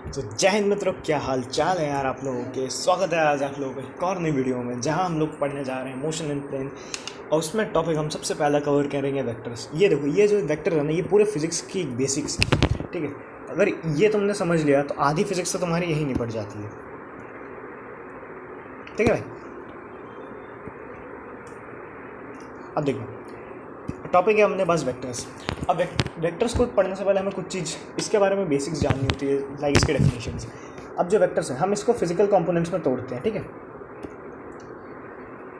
तो जय हिंद मित्रों, क्या हाल चाल है यार आप लोगों के। स्वागत है आज आप लोगों को एक और नई वीडियो में, जहां हम लोग पढ़ने जा रहे हैं मोशन इन प्लेन। और उसमें टॉपिक हम सबसे पहला कवर करेंगे वेक्टर्स। ये देखो, ये जो वेक्टर है ना, ये पूरे फिजिक्स की बेसिक्स है। ठीक है, अगर ये तुमने समझ लिया तो आधी फिजिक्स तो तुम्हारी यही निपट जाती है। ठीक है भाई। अब देखो, टॉपिक है हमने बस वेक्टर्स। अब वेक्टर्स को पढ़ने से पहले हमें कुछ चीज़ इसके बारे में बेसिक्स जाननी होती है, लाइक इसके डेफिनेशंस। अब जो वेक्टर्स हैं हम इसको फिजिकल कंपोनेंट्स में तोड़ते हैं। ठीक है,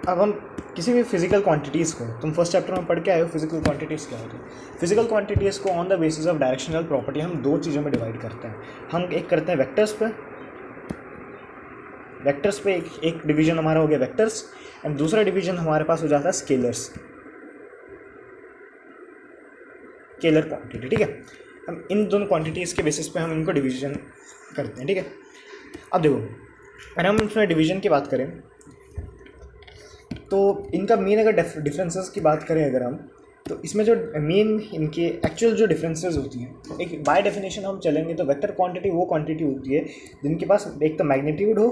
अब हम किसी भी फिजिकल क्वांटिटीज़ को, तुम फर्स्ट चैप्टर में पढ़ के आए हो फिजिकल क्वांटिटीज़ क्या होती है। फिजिकल क्वांटिटीज़ को on the basis of directional property हम दो चीज़ों में डिवाइड करते हैं। हम एक करते हैं वेक्टर्स पे एक डिवीजन हमारा हो गया वेक्टर्स, एंड दूसरा डिवीजन हमारे पास हो जाता है स्केलर क्वांटिटी। ठीक है, हम इन दोनों क्वांटिटीज़ के बेसिस पे हम इनको डिवीजन करते हैं। ठीक है, अब देखो, अगर हम इसमें डिवीजन की बात करें तो इनका मेन, अगर डिफरेंसेस की बात करें अगर हम, तो इसमें जो मेन इनके एक्चुअल जो डिफरेंसेस होती हैं, एक बाय डेफिनेशन हम चलेंगे तो वेक्टर क्वांटिटी वो क्वांटिटी होती है जिनके पास एक तो मैग्नीट्यूड हो,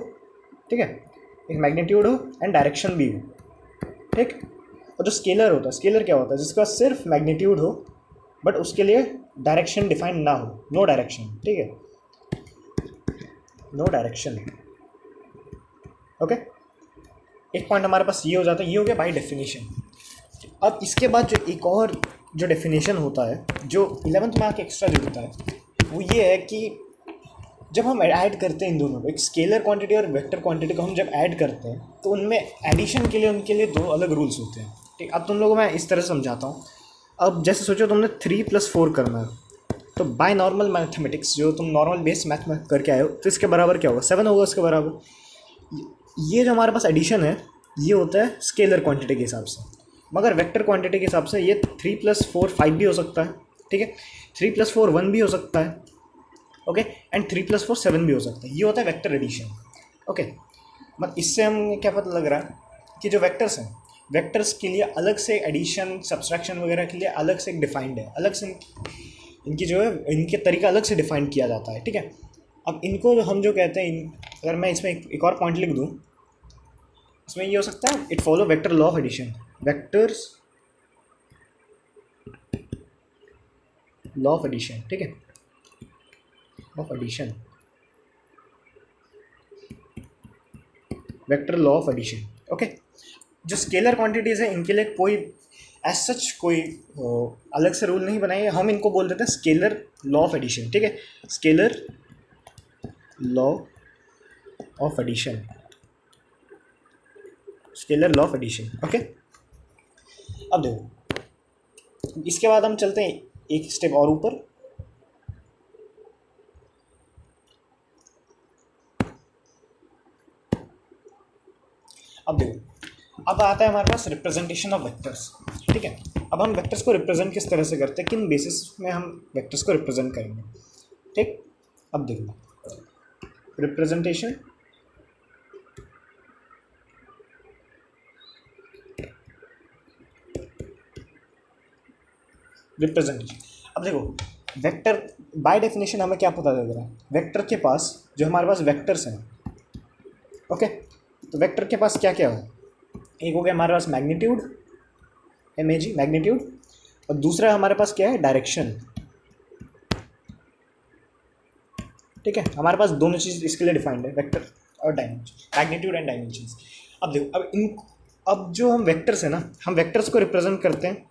ठीक है, एक मैग्नीट्यूड हो एंड डायरेक्शन भी हो। ठीक, और जो स्केलर होता है, स्केलर क्या होता है, जिसके पास सिर्फ मैग्नीट्यूड हो बट उसके लिए डायरेक्शन डिफाइंड ना हो, नो डायरेक्शन। ठीक है, नो डायरेक्शन। ओके, एक पॉइंट हमारे पास ये हो जाता है, ये हो गया बाय डेफिनेशन। अब इसके बाद जो एक और जो डेफिनेशन होता है, जो 11th में आके एक्स्ट्रा जुड़ता है, वो ये है कि जब हम ऐड करते हैं इन दोनों को, एक स्केलर क्वांटिटी और वेक्टर क्वांटिटी को हम जब ऐड करते हैं तो उनमें एडिशन के लिए उनके लिए दो अलग रूल्स होते हैं। ठीक, अब तुम लोगों को मैं इस तरह से समझाता हूँ। अब जैसे सोचो तुमने 3+4 करना है, तो बाय नॉर्मल मैथमेटिक्स, जो तुम नॉर्मल बेस मैथ में करके आए हो, तो इसके बराबर क्या होगा, 7 होगा उसके बराबर। ये जो हमारे पास एडिशन है ये होता है स्केलर क्वांटिटी के हिसाब से, मगर वेक्टर क्वांटिटी के हिसाब से ये 3+4 5 भी हो सकता है। ठीक है, 3+4 1 भी हो सकता है। ओके, एंड 3+4 7 भी हो सकता है। ये होता है वेक्टर एडिशन। ओके, मतलब इससे हम क्या पता लग रहा है कि जो वेक्टर्स हैं, वेक्टर्स के लिए अलग से एडिशन सब्सट्रैक्शन वगैरह के लिए अलग से एक डिफाइंड है, अलग से इनकी जो है इनके तरीका अलग से डिफाइन किया जाता है। ठीक है, अब इनको हम जो कहते हैं, अगर मैं इसमें एक और पॉइंट लिख दूँ, इसमें ये हो सकता है, it follow vector law of addition, vectors law of addition. ठीक है, of addition, vector law of addition. Okay, जो स्केलर क्वांटिटीज़ है इनके लिए कोई एज सच कोई अलग से रूल नहीं बनाए, हम इनको बोल देते हैं स्केलर लॉ ऑफ एडिशन। ठीक है, scalar law of addition, scalar law of addition. Okay, अब देखो, इसके बाद हम चलते हैं एक स्टेप और ऊपर। अब देखो, अब आता है हमारे पास रिप्रेजेंटेशन ऑफ वेक्टर्स। ठीक है, अब हम वेक्टर्स को रिप्रेजेंट किस तरह से करते हैं, किन बेसिस में हम वेक्टर्स को रिप्रेजेंट करेंगे। ठीक, अब देखो, रिप्रेजेंटेशन अब देखो, वेक्टर बाय डेफिनेशन हमें क्या पता लग रहा है, वेक्टर के पास जो हमारे पास वेक्टर्स हैं, ओके, तो वेक्टर के पास क्या क्या है, एक हो गया हमारे पास मैग्नीट्यूड, MAG मैग्नीट्यूड, और दूसरा हमारे पास क्या है, डायरेक्शन। ठीक है, हमारे पास दोनों चीज़ इसके लिए डिफाइंड है, वेक्टर और डायमेंशन, मैग्नीट्यूड एंड डायमेंशंस। अब देखो, अब जो हम वेक्टर्स है ना, हम वेक्टर्स को रिप्रेजेंट करते हैं,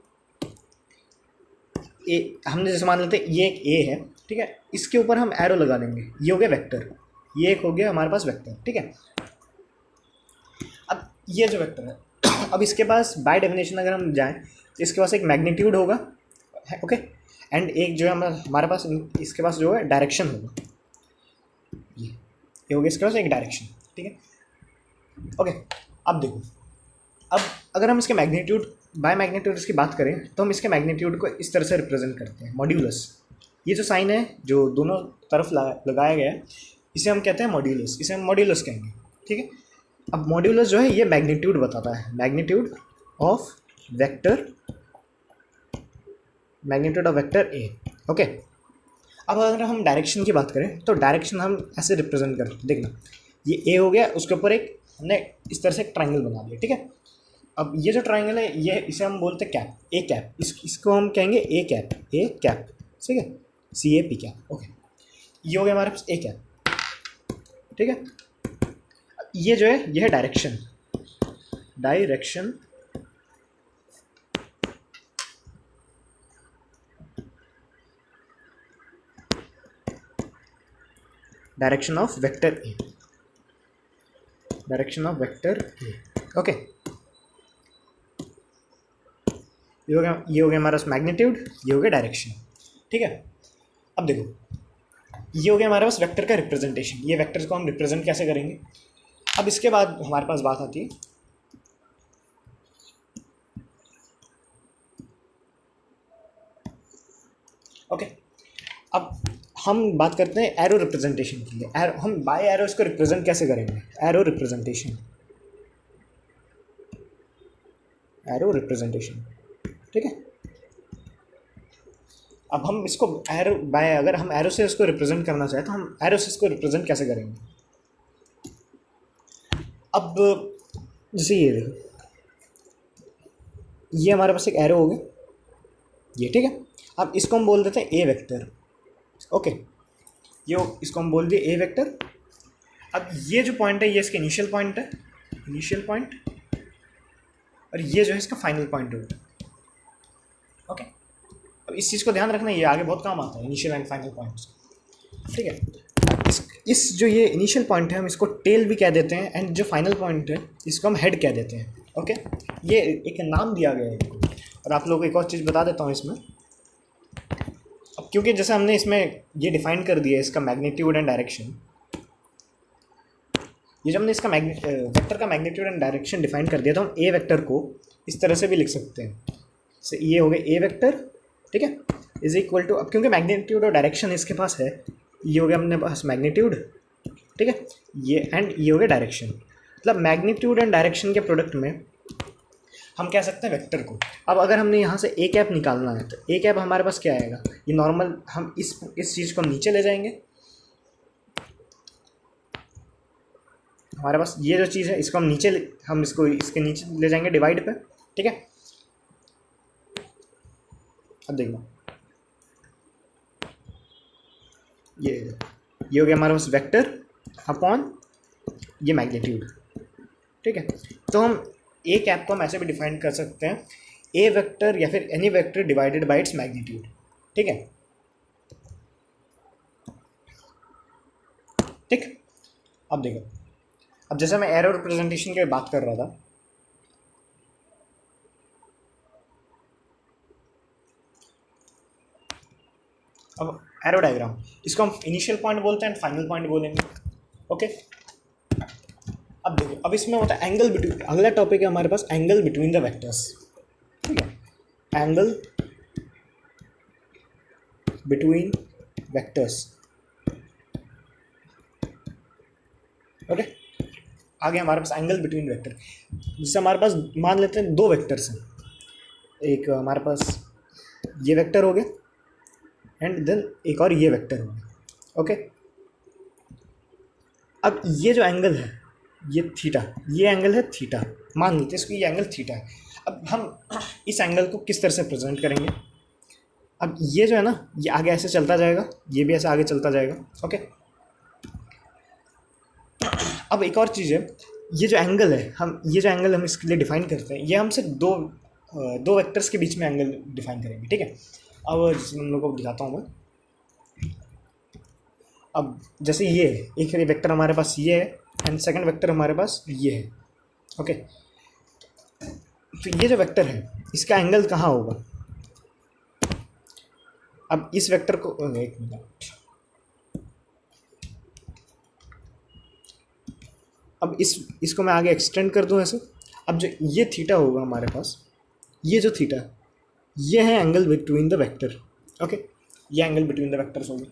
हमने जैसे मान लेते हैं ये एक ए है। ठीक है, इसके ऊपर हम एरो लगा देंगे, ये हो गया वेक्टर, ये एक हो गया हमारे पास वेक्टर। ठीक है, अब ये जो वेक्टर है अब इसके पास बाय डेफिनेशन अगर हम जाएं तो इसके पास एक मैग्नीट्यूड होगा, ओके, एंड एक जो है हमारे पास इसके पास जो है डायरेक्शन होगा, ये हो गया इसके पास एक डायरेक्शन। ठीक है, ओके, अब देखो, अब अगर हम इसके मैग्नीट्यूड बाय मैग्नीट्यूड की बात करें तो हम इसके मैग्नीट्यूड को इस तरह से रिप्रेजेंट करते हैं, मॉड्यूलस। ये जो साइन है जो दोनों तरफ लगाया गया है, इसे हम कहते हैं मॉड्यूलस, इसे हम मॉड्यूलस कहेंगे। ठीक है, अब मॉड्यूलस जो है ये मैग्नीट्यूड बताता है, magnitude of vector, magnitude of vector A. Okay, अब अगर हम डायरेक्शन की बात करें तो डायरेक्शन हम ऐसे रिप्रेजेंट करते हैं, देखना ये ए हो गया, उसके ऊपर एक हमने इस तरह से एक ट्राइंगल बना दिया, ठीक है। अब ये जो ट्राइंगल है ये इसे हम बोलते हैं कैप, ए कैप, इसको हम कहेंगे ए कैप, ए कैप, ठीक है, सी ए पी कैप, ओके। ये हो गया हमारे पास ए कैप, ठीक है। ये जो है ये है direction, direction direction of vector A, direction of vector A, okay. ये हो गया हमारा मैग्नीट्यूड, ये हो गया डायरेक्शन, ठीक है। अब देखो ये हो गया हमारे पास वेक्टर का रिप्रेजेंटेशन, ये वेक्टर्स को हम रिप्रेजेंट कैसे करेंगे। अब इसके बाद हमारे पास बात आती है ओके। अब हम बात करते हैं एरो रिप्रेजेंटेशन के लिए। एरो हम बाय एरो इसको रिप्रेजेंट कैसे करेंगे, एरो रिप्रेजेंटेशन, एरो रिप्रेजेंटेशन, ठीक है। अब हम इसको एरो बाय, अगर हम एरो से इसको रिप्रेजेंट करना चाहें तो हम एरो से इसको रिप्रेजेंट कैसे करेंगे। अब जैसे ये देखो, ये हमारे पास एक एरो हो गया ये, ठीक है। अब इसको हम बोल देते हैं ए वेक्टर, ओके। ये इसको हम बोल दिए ए वेक्टर। अब ये जो पॉइंट है ये इसका इनिशियल पॉइंट है, इनिशियल पॉइंट, और ये जो है इसका फाइनल पॉइंट होगा, ओके। अब इस चीज़ को ध्यान रखना, ये आगे बहुत काम आता है, इनिशियल एंड फाइनल पॉइंट्स, ठीक है। इस जो ये इनिशियल पॉइंट है हम इसको टेल भी कह देते हैं, एंड जो फाइनल पॉइंट है इसको हम हेड कह देते हैं, ओके। ये एक नाम दिया गया है इनको। और आप लोगों को एक और चीज़ बता देता हूँ इसमें, अब क्योंकि जैसे हमने इसमें ये डिफाइन कर दिया है इसका मैग्नीट्यूड एंड डायरेक्शन, ये जब हमने इसका वेक्टर का मैग्नीट्यूड एंड डायरेक्शन डिफाइन कर दिया तो हम ए वेक्टर को इस तरह से भी लिख सकते हैं, जैसे ये हो गया ए वेक्टर, ठीक है, इज इक्वल टू, अब क्योंकि मैग्नीट्यूड और डायरेक्शन इसके पास है, ये हो गया अपने पास मैग्नीट्यूड, ठीक है, ये एंड ये हो गया डायरेक्शन। मतलब मैग्नीट्यूड एंड डायरेक्शन के प्रोडक्ट में हम कह सकते हैं वेक्टर को। अब अगर हमने यहाँ से ए कैप निकालना है तो ए कैप हमारे पास क्या आएगा, ये नॉर्मल, हम इस चीज़ को हम नीचे ले जाएंगे, हमारे पास ये जो चीज़ है इसको हम इसको इसके नीचे ले जाएंगे डिवाइड पे, ठीक है। अब देखना ये हो गया हमारे पास वेक्टर अपॉन ये मैग्नीट्यूड, ठीक है। तो हम ए कैप को हम ऐसे भी डिफाइन कर सकते हैं, ए वेक्टर या फिर any vector divided by its magnitude, ठीक है, ठीक। अब देखो, अब जैसे मैं एरो रिप्रेजेंटेशन की बात कर रहा था, अब एरो डायग्राम, इसको हम इनिशियल पॉइंट बोलते हैं एंड फाइनल पॉइंट बोलेंगे, ओके। अब देखो, अब इसमें होता है एंगल बिटवीन, अगला टॉपिक है हमारे पास एंगल बिटवीन द वेक्टर्स, ठीक है, एंगल बिटवीन वेक्टर्स, ओके। आगे हमारे पास एंगल बिटवीन वेक्टर, जिससे हमारे पास मान लेते हैं दो वेक्टर्स हैं, एक हमारे पास ये वेक्टर हो गया एंड देन एक और ये वेक्टर हो गया, ओके। अब ये जो एंगल है ये थीटा, ये एंगल है थीटा, मान लेते हैं इसको ये एंगल थीटा है। अब हम इस एंगल को किस तरह से प्रेजेंट करेंगे, अब ये जो है ना ये आगे ऐसे चलता जाएगा, ये भी ऐसे आगे चलता जाएगा, ओके। अब एक और चीज़ है, ये जो एंगल है हम इसके लिए डिफाइन करते हैं, ये हम सिर्फ दो वेक्टर्स के बीच में एंगल डिफाइन करेंगे, ठीक है। अब जिसमें हम लोग को दिखाता हूँ मैं, अब जैसे ये एक वेक्टर हमारे पास ये है एंड सेकंड वेक्टर हमारे पास ये है, ओके। तो ये जो वेक्टर है इसका एंगल कहाँ होगा, अब इस वेक्टर को एक मिनट, अब इसको मैं आगे एक्सटेंड कर दूं ऐसे। अब जो ये थीटा होगा हमारे पास, ये जो थीटा ये है angle between the vector, okay, ये एंगल बिटवीन द वेक्टर्स होगी।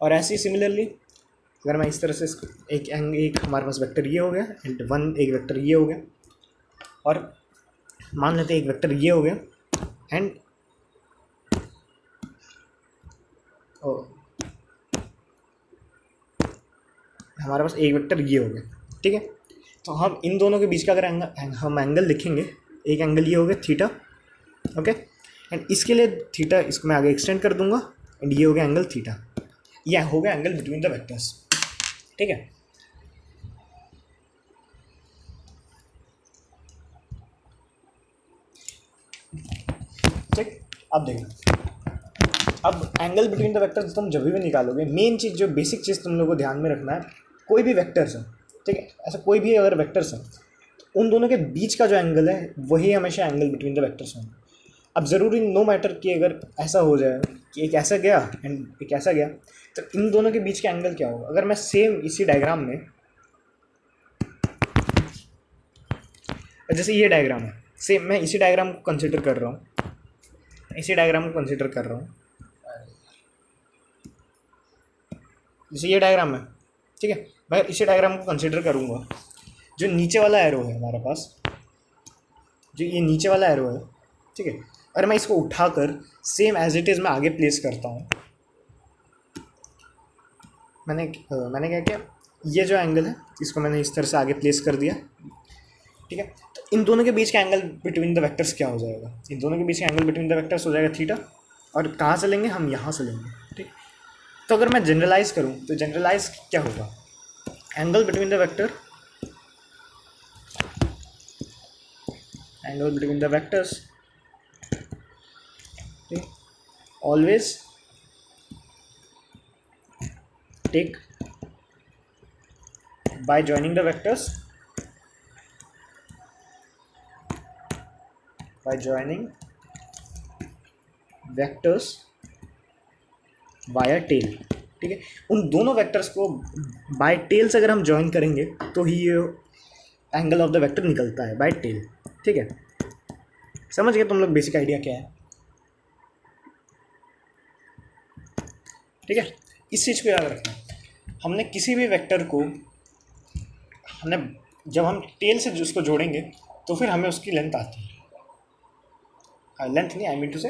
और ऐसे ही सिमिलरली अगर मैं इस तरह से इसको एक हमारे पास वेक्टर ये हो गया एंड एक वेक्टर ये हो गया, और मान लेते हैं एक वेक्टर ये हो गया एंड हमारे पास एक वेक्टर ये हो गया, ठीक है। तो हम इन दोनों के बीच का अगर हम एंगल लिखेंगे, एक एंगल ये हो गया थीटा, ओके। एंड इसके लिए थीटा इसको मैं आगे एक्सटेंड कर दूंगा एंड ये हो गया एंगल थीटा, ये हो गया एंगल बिटवीन द वेक्टर्स, ठीक है। ठीक, अब देखो, अब एंगल बिटवीन द वेक्टर्स तुम जब भी निकालोगे, मेन चीज़ जो बेसिक चीज़ तुम लोगों को ध्यान में रखना है, कोई भी वेक्टर्स है, ठीक है, ऐसा कोई भी अगर वेक्टर्स है तो उन दोनों के बीच का जो एंगल है वही हमेशा एंगल बिटवीन द वेक्टर्स होगा। अब ज़रूरी नो मैटर कि अगर ऐसा हो जाए कि एक ऐसा गया एंड एक ऐसा गया, तो इन दोनों के बीच का एंगल क्या होगा। अगर मैं सेम इसी डायग्राम में, जैसे ये डायग्राम है, सेम मैं इसी डायग्राम को कंसिडर कर रहा हूँ, जैसे ये डायग्राम है, ठीक है। मैं इसी डायग्राम को कंसिडर करूँगा, जो नीचे वाला एरो है हमारे पास, जो ये नीचे वाला एरो है, ठीक है, अगर मैं इसको उठाकर सेम एज इट इज़ मैं आगे प्लेस करता हूँ, मैंने क्या किया, ये जो एंगल है इसको मैंने इस तरह से आगे प्लेस कर दिया, ठीक है। तो इन दोनों के बीच का एंगल बिटवीन द वेक्टर्स क्या हो जाएगा, इन दोनों के बीच का एंगल बिटवीन द वेक्टर्स हो जाएगा थीटा, और कहाँ से लेंगे हम, यहाँ से लेंगे, ठीक। तो अगर मैं जनरलाइज करूँ तो जनरलाइज क्या होगा, angle between the vector, angle between the vectors, ठीक, always take by joining the vectors, via tail, ठीक है। उन दोनों वेक्टर्स को बाय टेल से अगर हम ज्वाइन करेंगे तो ही ये एंगल ऑफ द वेक्टर निकलता है बाय टेल, ठीक है। समझ गए तुम लोग बेसिक आइडिया क्या है, ठीक है। इस चीज़ को याद रखना, हमने किसी भी वेक्टर को जब हम टेल से उसको जोड़ेंगे तो फिर हमें उसकी लेंथ आती है, लेंथ नहीं, आई मीन टू से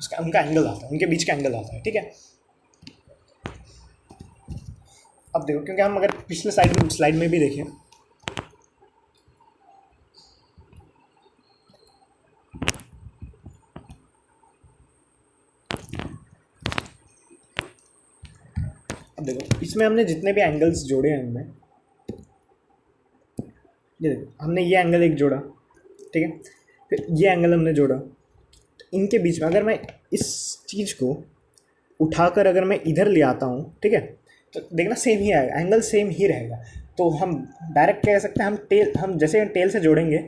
उसका उनका एंगल आता है, उनके बीच का एंगल आता है, ठीक है। अब देखो, क्योंकि हम अगर पिछले स्लाइड में भी देखें, अब देखो इसमें हमने जितने भी एंगल्स जोड़े हैं ये देखो, हमने ये एंगल एक जोड़ा, ठीक है, फिर ये एंगल हमने जोड़ा, तो इनके बीच में अगर मैं इस चीज़ को उठाकर अगर मैं इधर ले आता हूँ, ठीक है, तो देखना सेम ही आएगा, एंगल सेम ही रहेगा। तो हम डायरेक्ट कह सकते हैं, हम जैसे टेल से जोड़ेंगे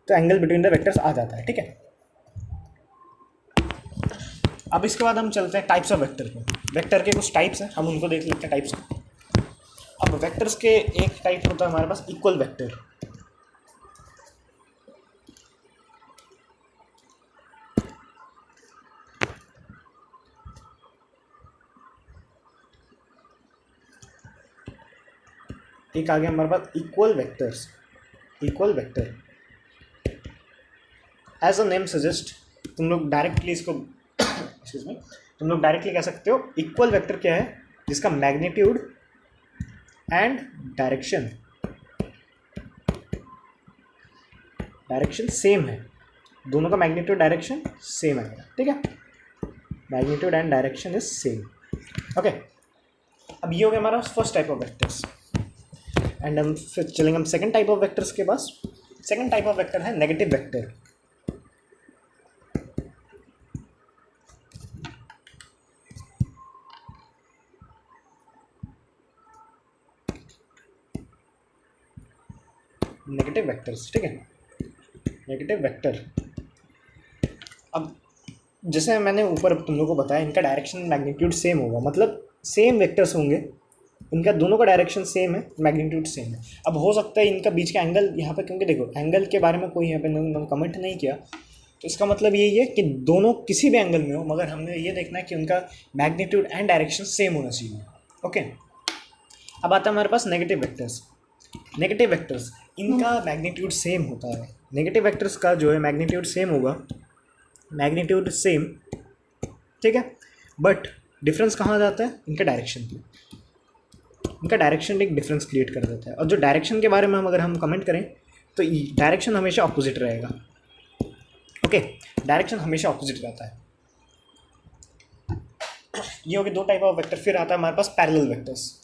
तो एंगल बिटवीन द वेक्टर्स आ जाता है, ठीक है। अब इसके बाद हम चलते हैं टाइप्स ऑफ वेक्टर पे। वेक्टर के कुछ टाइप्स हैं, हम उनको देख लेते हैं टाइप्स। अब वेक्टर्स के एक टाइप होता है हमारे पास इक्वल वेक्टर, एक आ गया हमारे पास equal vector as a name suggest, तुम लोग डायरेक्टली इसको एक्सक्यूज मी, तुम लोग डायरेक्टली कह सकते हो इक्वल वेक्टर क्या है, जिसका मैग्नीट्यूड एंड डायरेक्शन सेम है, दोनों का मैग्नीट्यूड डायरेक्शन सेम है, ठीक है, magnitude and direction is same, okay. अब ये हो गया हमारा first type of vectors, and हम फिर चलेंगे हम सेकंड टाइप ऑफ वेक्टर्स के पास। सेकंड टाइप ऑफ वेक्टर है नेगेटिव वेक्टर। नेगेटिव वेक्टर्स, ठीक है, नेगेटिव वेक्टर। अब जैसे मैंने ऊपर तुम लोगों को बताया, इनका डायरेक्शन मैग्नीट्यूड सेम होगा, मतलब सेम वेक्टर्स होंगे, इनका दोनों का डायरेक्शन सेम है, मैग्नीट्यूड सेम है। अब हो सकता है इनका बीच का एंगल यहाँ पे, क्योंकि देखो एंगल के बारे में कोई यहाँ पे कमेंट नहीं किया, तो इसका मतलब यही है कि दोनों किसी भी एंगल में हो, मगर हमने ये देखना है कि उनका मैग्नीट्यूड एंड डायरेक्शन सेम होना चाहिए, ओके। अब आता है हमारे पास नेगेटिव वेक्टर्स। नेगेटिव वेक्टर्स इनका मैग्नीट्यूड सेम होता है, नेगेटिव वेक्टर्स का जो है मैग्नीट्यूड सेम होगा, मैग्नीट्यूड सेम, ठीक है, बट डिफरेंस कहाँ जाता है, इनके डायरेक्शन पे। इनका डायरेक्शन एक डिफरेंस क्रिएट कर देता है। और जो डायरेक्शन के बारे में अगर हम कमेंट करें तो डायरेक्शन हमेशा ऑपोजिट रहेगा। ओके, डायरेक्शन हमेशा ऑपोजिट रहता है। ये हो गए दो टाइप ऑफ वेक्टर। फिर आता है हमारे पास पैरेलल वेक्टर्स।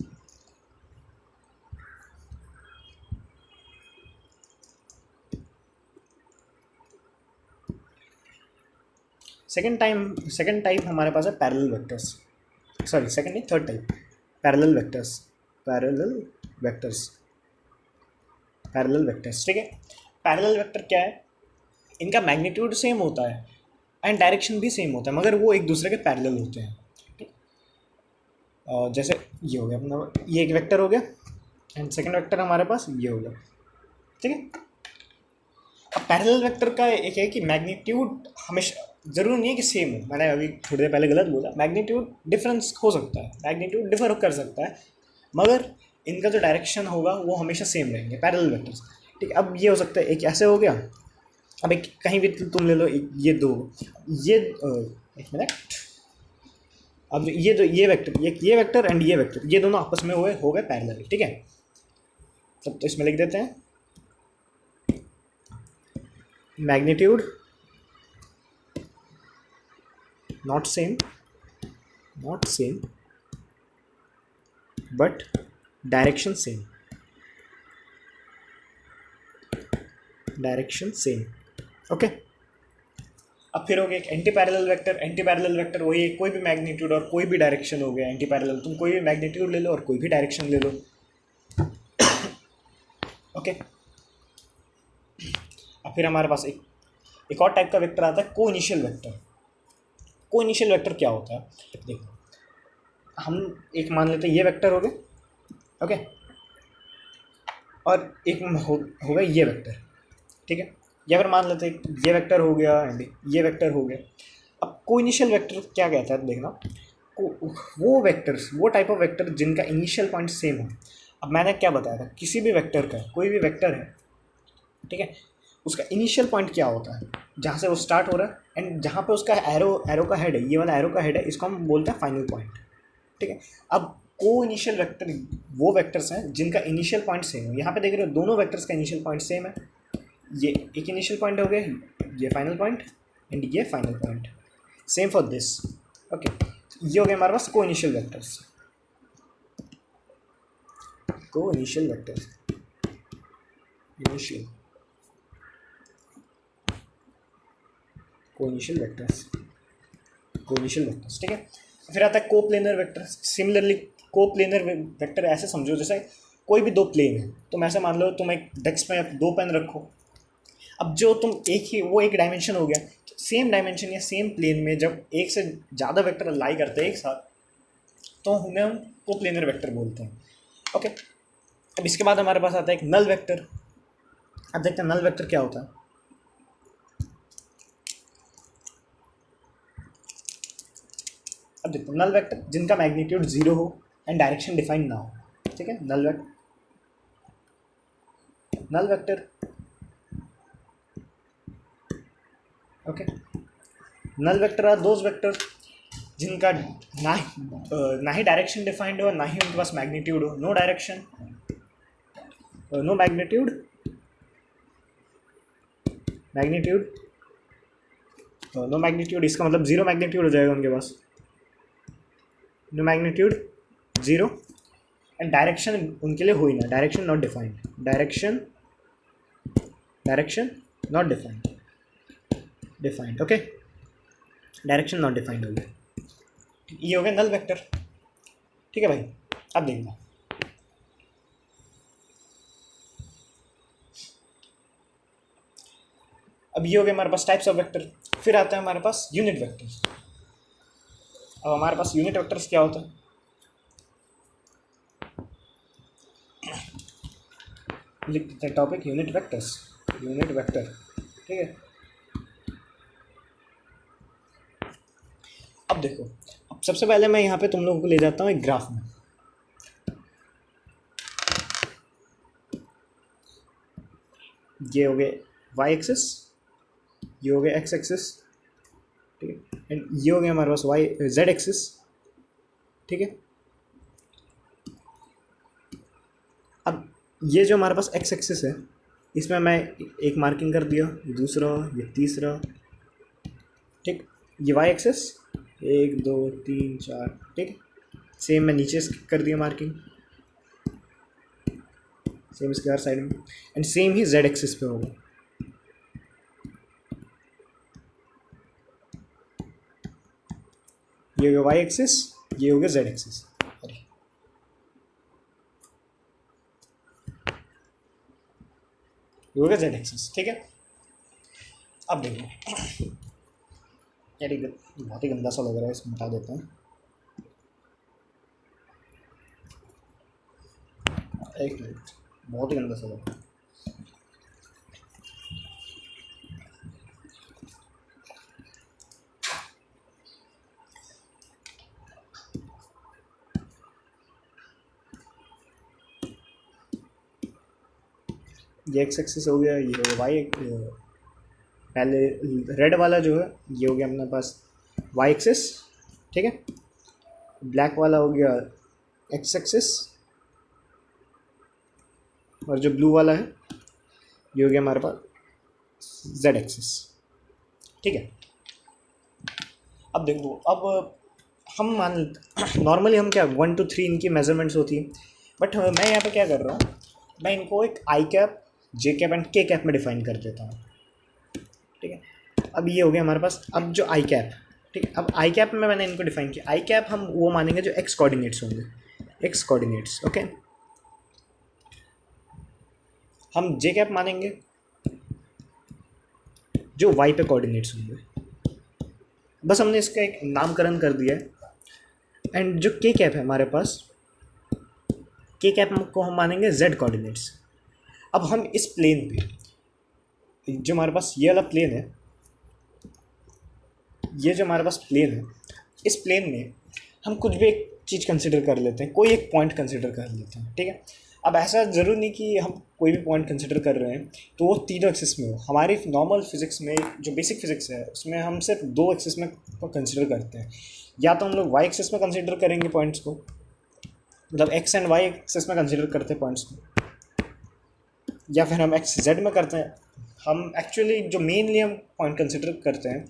सेकंड टाइप हमारे पास है पैरेलल वेक्टर्स। सॉरी, सेकंड नहीं, third type parallel vectors. Parallel vectors, ठीक है। पैरेलल वेक्टर क्या है? इनका मैग्नीट्यूड सेम होता है एंड डायरेक्शन भी सेम होता है, मगर वो एक दूसरे के पैरेलल होते हैं। जैसे ये हो गया अपना, ये एक वेक्टर हो गया एंड सेकंड वेक्टर हमारे पास ये हो गया, ठीक है। अब पैरेलल वेक्टर का एक है कि मैग्नीट्यूड हमेशा ज़रूरी नहीं है कि सेम हो। मैंने अभी थोड़ी देर पहले गलत बोला, मैग्नीट्यूड डिफरेंस हो सकता है, मैग्नीट्यूड डिफर कर सकता है, मगर इनका जो डायरेक्शन होगा वो हमेशा सेम रहेंगे पैरेलल वेक्टर्स, ठीक है। अब ये हो सकता है एक ऐसे हो गया, अब एक कहीं भी तुम ले लो, ये दो, ये एक मिनट, अब ये वेक्टर एंड ये वेक्टर, ये दोनों आपस में हो गए पैरेलल, ठीक है। तब तो इसमें लिख देते हैं magnitude not same but direction same okay. अब फिर हो गया एक एंटी पैरेलल वेक्टर वही है, कोई भी मैग्नीट्यूड और कोई भी डायरेक्शन हो गया एंटी पैरेलल। तुम कोई भी मैग्नीट्यूड ले लो और कोई भी डायरेक्शन ले लो, ओके। अब फिर हमारे पास एक और टाइप का वेक्टर आता है को इनिशियल वेक्टर। को इनिशियल वेक्टर क्या होता है? देखो, हम एक मान लेते हैं ये वेक्टर हो गए, ओके, और एक हो गया ये वेक्टर, ठीक है। या फिर मान लेते हैं ये वेक्टर हो गया एंड ये वेक्टर हो गया। अब को इनिशियल वेक्टर क्या कहता है? देखना, वो वेक्टर्स, वो टाइप ऑफ वेक्टर जिनका इनिशियल पॉइंट सेम हो। अब मैंने क्या बताया था, किसी भी वेक्टर का, कोई भी वेक्टर है, ठीक है, उसका इनिशियल पॉइंट क्या होता है, जहाँ से वो स्टार्ट हो रहा है एंड जहाँ पे उसका एरो का हेड है, ये वाला एरो का हेड है, इसको हम बोलते हैं फाइनल पॉइंट, ठीक है। अब को इनिशियल वेक्टर वो वेक्टर्स हैं जिनका इनिशियल पॉइंट सेम है। यहाँ पे देख रहे हो दोनों वेक्टर्स का इनिशियल पॉइंट सेम है। ये एक इनिशियल पॉइंट हो गया, ये फाइनल पॉइंट एंड ये final point, same for this, okay. ये हो गया हमारे पास को इनिशियल वेक्टर्स। को इनिशियल वेक्टर्स, कोइनिशियल वेक्टर्स, ठीक है। फिर आता है coplanar vector. Similarly coplanar vector ऐसे समझो जैसे कोई भी दो प्लेन है, तुम ऐसे मान लो तुम एक डेस्क में दो पेन रखो। अब जो तुम वो एक डायमेंशन हो गया, सेम डायमेंशन या सेम प्लेन में जब एक से ज़्यादा वेक्टर लाई करते हैं एक साथ, तो उन्हें हम कोप्लेनर वेक्टर बोलते हैं, ओके। अब इसके बाद हमारे पास आता है एक नल वेक्टर। अब देखते हैं नल वेक्टर क्या होता है। अब देखो, नल वेक्टर जिनका मैग्नीट्यूड 0 हो एंड डायरेक्शन डिफाइंड ना हो, ठीक है। Null vector, okay. Null vector are those vector जिनका ना ही डायरेक्शन डिफाइंड हो, ना ही उनके पास मैग्नीट्यूड हो। No direction, no magnitude, no magnitude, इसका मतलब 0 मैग्नीट्यूड हो जाएगा उनके पास। नो मैग्नीट्यूड 0 एंड डायरेक्शन उनके लिए हो ही ना, direction not defined, okay. Direction not defined हो गया, ये हो गया नल वेक्टर, ठीक है भाई। अब देखना, अब ये हो गया हमारे पास टाइप्स ऑफ वेक्टर। फिर आता है हमारे पास यूनिट वेक्टर्स। अब हमारे पास यूनिट वेक्टर्स क्या होता है? लिख देते हैं टॉपिक यूनिट वेक्टर, ठीक है। अब देखो, अब सबसे पहले मैं यहाँ पे तुम लोगों को ले जाता हूँ एक ग्राफ में। ये हो गए वाई एक्सिस, ये हो गया एक्स एक्सिस, ठीक है, एंड ये हो गया हमारे पास जेड एक्सिस, ठीक है। ये जो हमारे पास एक्स एक्सिस है, इसमें मैं एक मार्किंग कर दिया, दूसरा, ये तीसरा, ठीक। ये वाई एक्सिस 1 2 3 4, ठीक। सेम मैं नीचे कर दिया मार्किंग, सेम इसके हर साइड में, and same he Z axis पे होगा। ये हो गया वाई एक्सिस, ये हो गया जेड एक्सिस। अरे ये हो गया जेड एक्सिस, ठीक है। अब देखो यार ये बहुत ही गंदा सा लग रहा है, इसको हटा देते हैं। एक मिनट, बहुत ही गंदा सा लग रहा है। ये एक्स एक्सिस हो गया, ये वाई, पहले रेड वाला जो है ये हो गया अपने पास वाई एक्सिस, ठीक है। ब्लैक वाला हो गया एक्स एक्सिस, और जो ब्लू वाला है ये हो गया हमारे पास जेड एक्सिस, ठीक है। अब देखो, अब हम मान नॉर्मली हम क्या 1 to 3 इनकी मेजरमेंट्स होती है, बट मैं यहाँ पे क्या कर रहा हूँ, मैं इनको एक आई कैप, जे कैप एंड के कैप में डिफाइन कर देता हूँ, ठीक है। अब ये हो गया हमारे पास, अब जो आई कैप, ठीक है। अब आई कैप में मैंने इनको डिफाइन किया, आई कैप हम वो मानेंगे जो एक्स कोऑर्डिनेट्स होंगे, एक्स कोऑर्डिनेट्स, ओके। हम जे कैप मानेंगे जो वाई पे कोऑर्डिनेट्स होंगे। बस हमने इसका एक नामकरण कर दिया है। एंड जो के कैप है हमारे पास, के कैप को हम मानेंगे जेड कोऑर्डिनेट्स। अब हम इस प्लेन पे, जो हमारे पास ये वाला प्लेन है, ये जो हमारे पास प्लेन है, इस प्लेन में हम कुछ भी एक चीज़ कंसिडर कर लेते हैं, कोई एक पॉइंट कंसिडर कर लेते हैं, ठीक है। अब ऐसा ज़रूर नहीं कि हम कोई भी पॉइंट कंसिडर कर रहे हैं तो वो तीनों एक्सिस में हो। हमारी नॉर्मल फिजिक्स में, जो बेसिक फिजिक्स है, उसमें हम सिर्फ 2 एक्सिस में कंसिडर करते हैं। या तो हम लोग वाई एक्सिस में कंसिडर करेंगे पॉइंट्स को, मतलब एक्स एंड वाई एक्सिस में कंसिडर करते हैं पॉइंट्स को, या फिर हम एक्स जेड में करते हैं। हम एक्चुअली जो मेनली हम पॉइंट कंसिडर करते हैं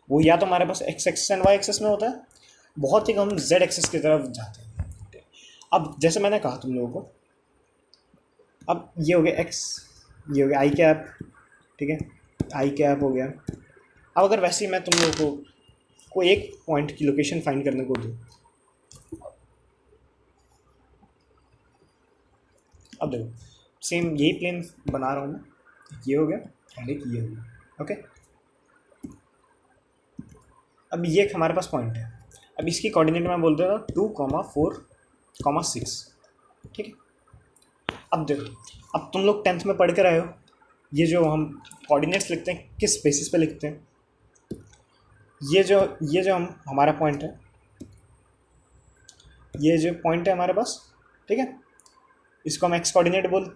वो या तो हमारे पास X axis and Y axis में होता है, बहुत ही कम जेड एक्सिस की तरफ जाते हैं। अब जैसे मैंने कहा तुम लोगों को, अब ये हो गया एक्स, ये हो गया आई कैप, ठीक है, आई कैप हो गया। अब अगर वैसे ही मैं तुम लोगों को कोई एक पॉइंट की लोकेशन फाइंड करने को दूँ, अब देखो सेम यही प्लेन बना रहा हूँ मैं, ये हो गया एंड एक ये हो गया, ओके। अब ये एक हमारे पास पॉइंट है, अब इसकी कोऑर्डिनेट मैं बोल देता हूँ 2,4,6, ठीक है। अब देखो, अब तुम लोग 10th में पढ़ कर आए हो, ये जो हम कोऑर्डिनेट्स लिखते हैं किस बेसिस पे लिखते हैं, ये जो हम हमारा पॉइंट है, ये जो पॉइंट है हमारे पास, ठीक है, इसको हम एक्स कोऑर्डिनेट बोलते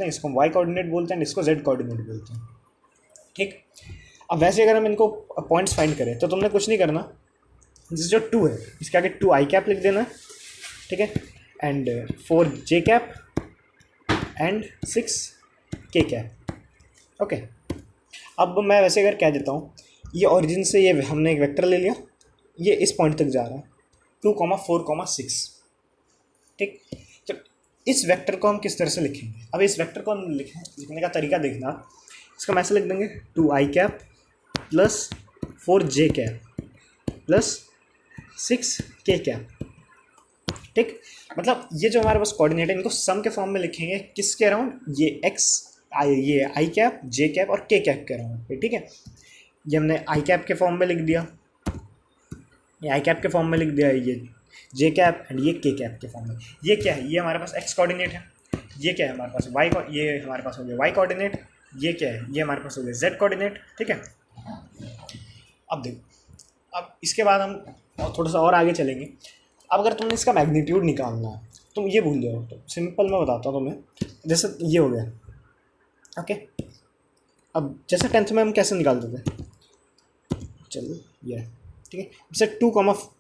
हैं, इसको हम वाई कोऑर्डिनेट बोलते हैं, इसको जेड कोऑर्डिनेट बोलते हैं, ठीक। अब वैसे अगर हम इनको पॉइंट्स फाइंड करें तो तुमने कुछ नहीं करना, जैसे जो 2 है इसके आगे 2 आई कैप लिख देना, ठीक है, एंड 4 जे कैप एंड 6 के कैप, ओके। अब मैं वैसे अगर कह देता हूँ, ये ओरिजिन से ये हमने एक वेक्टर ले लिया, ये इस पॉइंट तक जा रहा है 2,4,6, ठीक। तो इस वेक्टर को हम किस तरह से लिखेंगे, अब इस वेक्टर को हम लिखने का तरीका देखना। इसको हम ऐसे लिख देंगे 2 I cap plus 4 J cap plus 6 के कैप, ठीक। मतलब ये जो हमारे पास कोऑर्डिनेट है, इनको सम के फॉर्म में लिखेंगे किसके अराउंड, ये एक्स, ये आई कैप, जे कैप और के कैप के अराउंड पे, ठीक है। ये हमने आई कैप के फॉर्म में लिख दिया, ये आई कैप के फॉर्म में लिख दिया, ये जे कैप एंड ये के कैप के फॉर्म में। ये क्या है, ये हमारे पास एक्स कोऑर्डिनेट है, ये क्या है हमारे पास वाई, ये हमारे पास हो गया वाई कोऑर्डिनेट, ये क्या है, ये हमारे पास हो गया जेड कोऑर्डिनेट, ठीक है। अब देखो, अब इसके बाद हम थोड़ा सा और आगे चलेंगे। अब अगर तुमने इसका मैग्नीट्यूड निकालना है, तुम ये भूल जाओ, तो सिंपल मैं बताता हूँ तुम्हें। जैसे ये हो गया, ओके। अब जैसे 10th में हम कैसे निकालते थे, चलो ये, ठीक है। जैसे 2,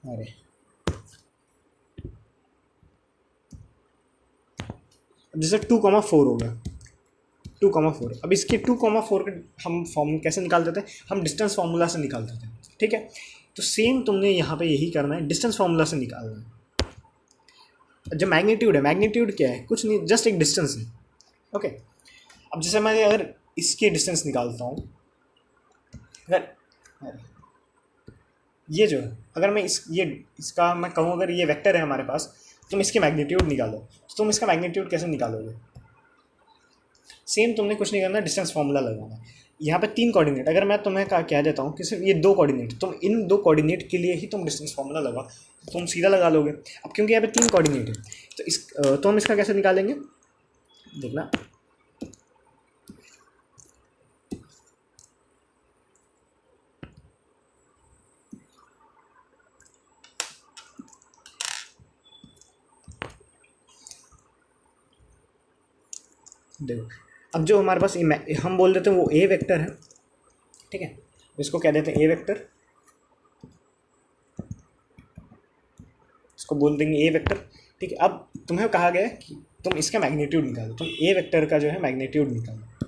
अरे जैसे 2,4 हो गया, 2,4। अब इसके 2,4 के हम फॉर्म कैसे निकालते थे, हम डिस्टेंस फार्मूला से निकालते थे, ठीक है। तो सेम तुमने यहाँ पे यही करना है, डिस्टेंस फार्मूला से निकालना है। जो मैग्नीट्यूड है, मैग्नीट्यूड क्या है, कुछ नहीं, जस्ट एक डिस्टेंस है, ओके। अब जैसे मैं अगर इसकी डिस्टेंस निकालता हूँ, अगर ये जो है, अगर मैं इसका मैं कहूँ, अगर ये वेक्टर है हमारे पास, तुम इसकी मैग्नीट्यूड निकालो, तो तुम इसका मैग्नीट्यूड कैसे निकालोगे? सेम तुमने कुछ नहीं करना, डिस्टेंस फार्मूला लगाना है। यहाँ पे 3 कोऑर्डिनेट, अगर मैं तुम्हें कह देता हूँ कि सिर्फ ये 2 कोऑर्डिनेट, तुम इन 2 कोऑर्डिनेट के लिए ही तुम डिस्टेंस फार्मूला लगा, तुम सीधा लगा लोगे। अब क्योंकि यहाँ पे 3 कोऑर्डिनेट है, तो हम इसका कैसे निकालेंगे, देखना। देखो, अब जो हमारे पास हम बोल देते हैं वो ए वेक्टर है, ठीक है, इसको कह देते हैं ए वेक्टर, इसको बोल देंगे ए वेक्टर, ठीक है। अब तुम्हें कहा गया है कि तुम इसका मैग्नीट्यूड निकालो, तुम ए वेक्टर का जो है मैग्नीट्यूड निकालो,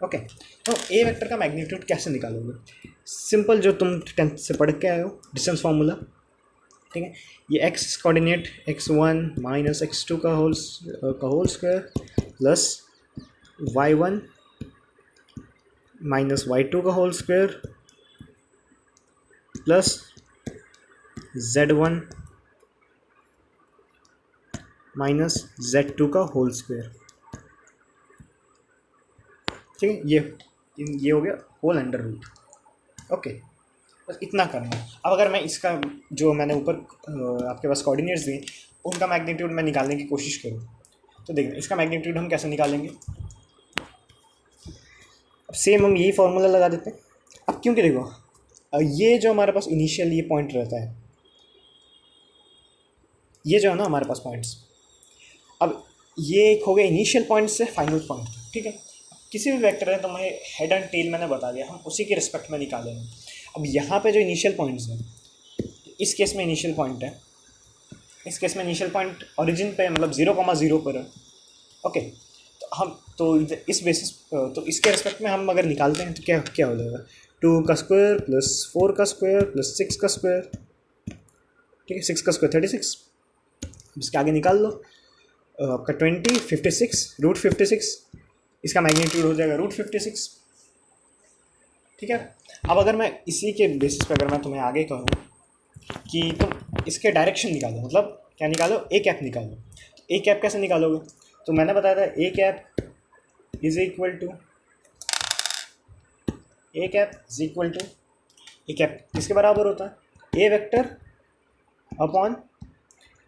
ओके। तो ए वेक्टर का मैग्नीट्यूड कैसे निकालोगे? सिंपल, जो तुम 10th से पढ़ के आए हो, डिस्टेंस फार्मूला, ठीक है। ये x coordinate x1 minus x2 का whole square plus y1 minus y2 का whole square plus z1 minus z2 का होल स्क्वायर, ठीक है। ये हो गया होल अंडर रूट, ओके। बस इतना करना है। अब अगर मैं इसका जो मैंने ऊपर आपके पास कोऑर्डिनेट्स दिए, उनका मैग्नीट्यूड मैं निकालने की कोशिश करूँ, तो देखना इसका मैग्नीट्यूड हम कैसे निकालेंगे। अब सेम हम यही फार्मूला लगा देते हैं। अब क्योंकि देखो, ये जो हमारे पास इनिशियल ये पॉइंट रहता है, ये जो है ना हमारे पास पॉइंट्स, अब ये एक हो गया इनिशियल पॉइंट से फाइनल पॉइंट, ठीक है। किसी भी वेक्टर है तो मैं हेड एंड टेल मैंने बता दिया, हम उसी के रिस्पेक्ट में निकालेंगे। अब यहाँ पे जो इनिशियल पॉइंट्स हैं, इस केस में इनिशियल पॉइंट है, इस केस में इनिशियल पॉइंट ओरिजिन पे मतलब 0,0 पर है, ओके। तो इस बेसिस, तो इसके रिस्पेक्ट में हम अगर निकालते हैं तो क्या क्या हो जाएगा, 2 का स्क्वायर प्लस 4 का स्क्वायर प्लस 6 का स्क्वायर, ठीक है। 6 का स्क्वायर 36, इसके आगे निकाल लो, आपका 20 56 रूट 56, इसका मैग्नीट्यूड हो जाएगा रूट 56, ठीक है। अब अगर मैं इसी के बेसिस पे अगर मैं तुम्हें आगे कहूँ कि तुम इसके डायरेक्शन निकालो, मतलब क्या निकालो, ए कैप निकालो। ए कैप कैसे निकालोगे, तो मैंने बताया था A cap is equal to A cap किसके बराबर होता है, A vector upon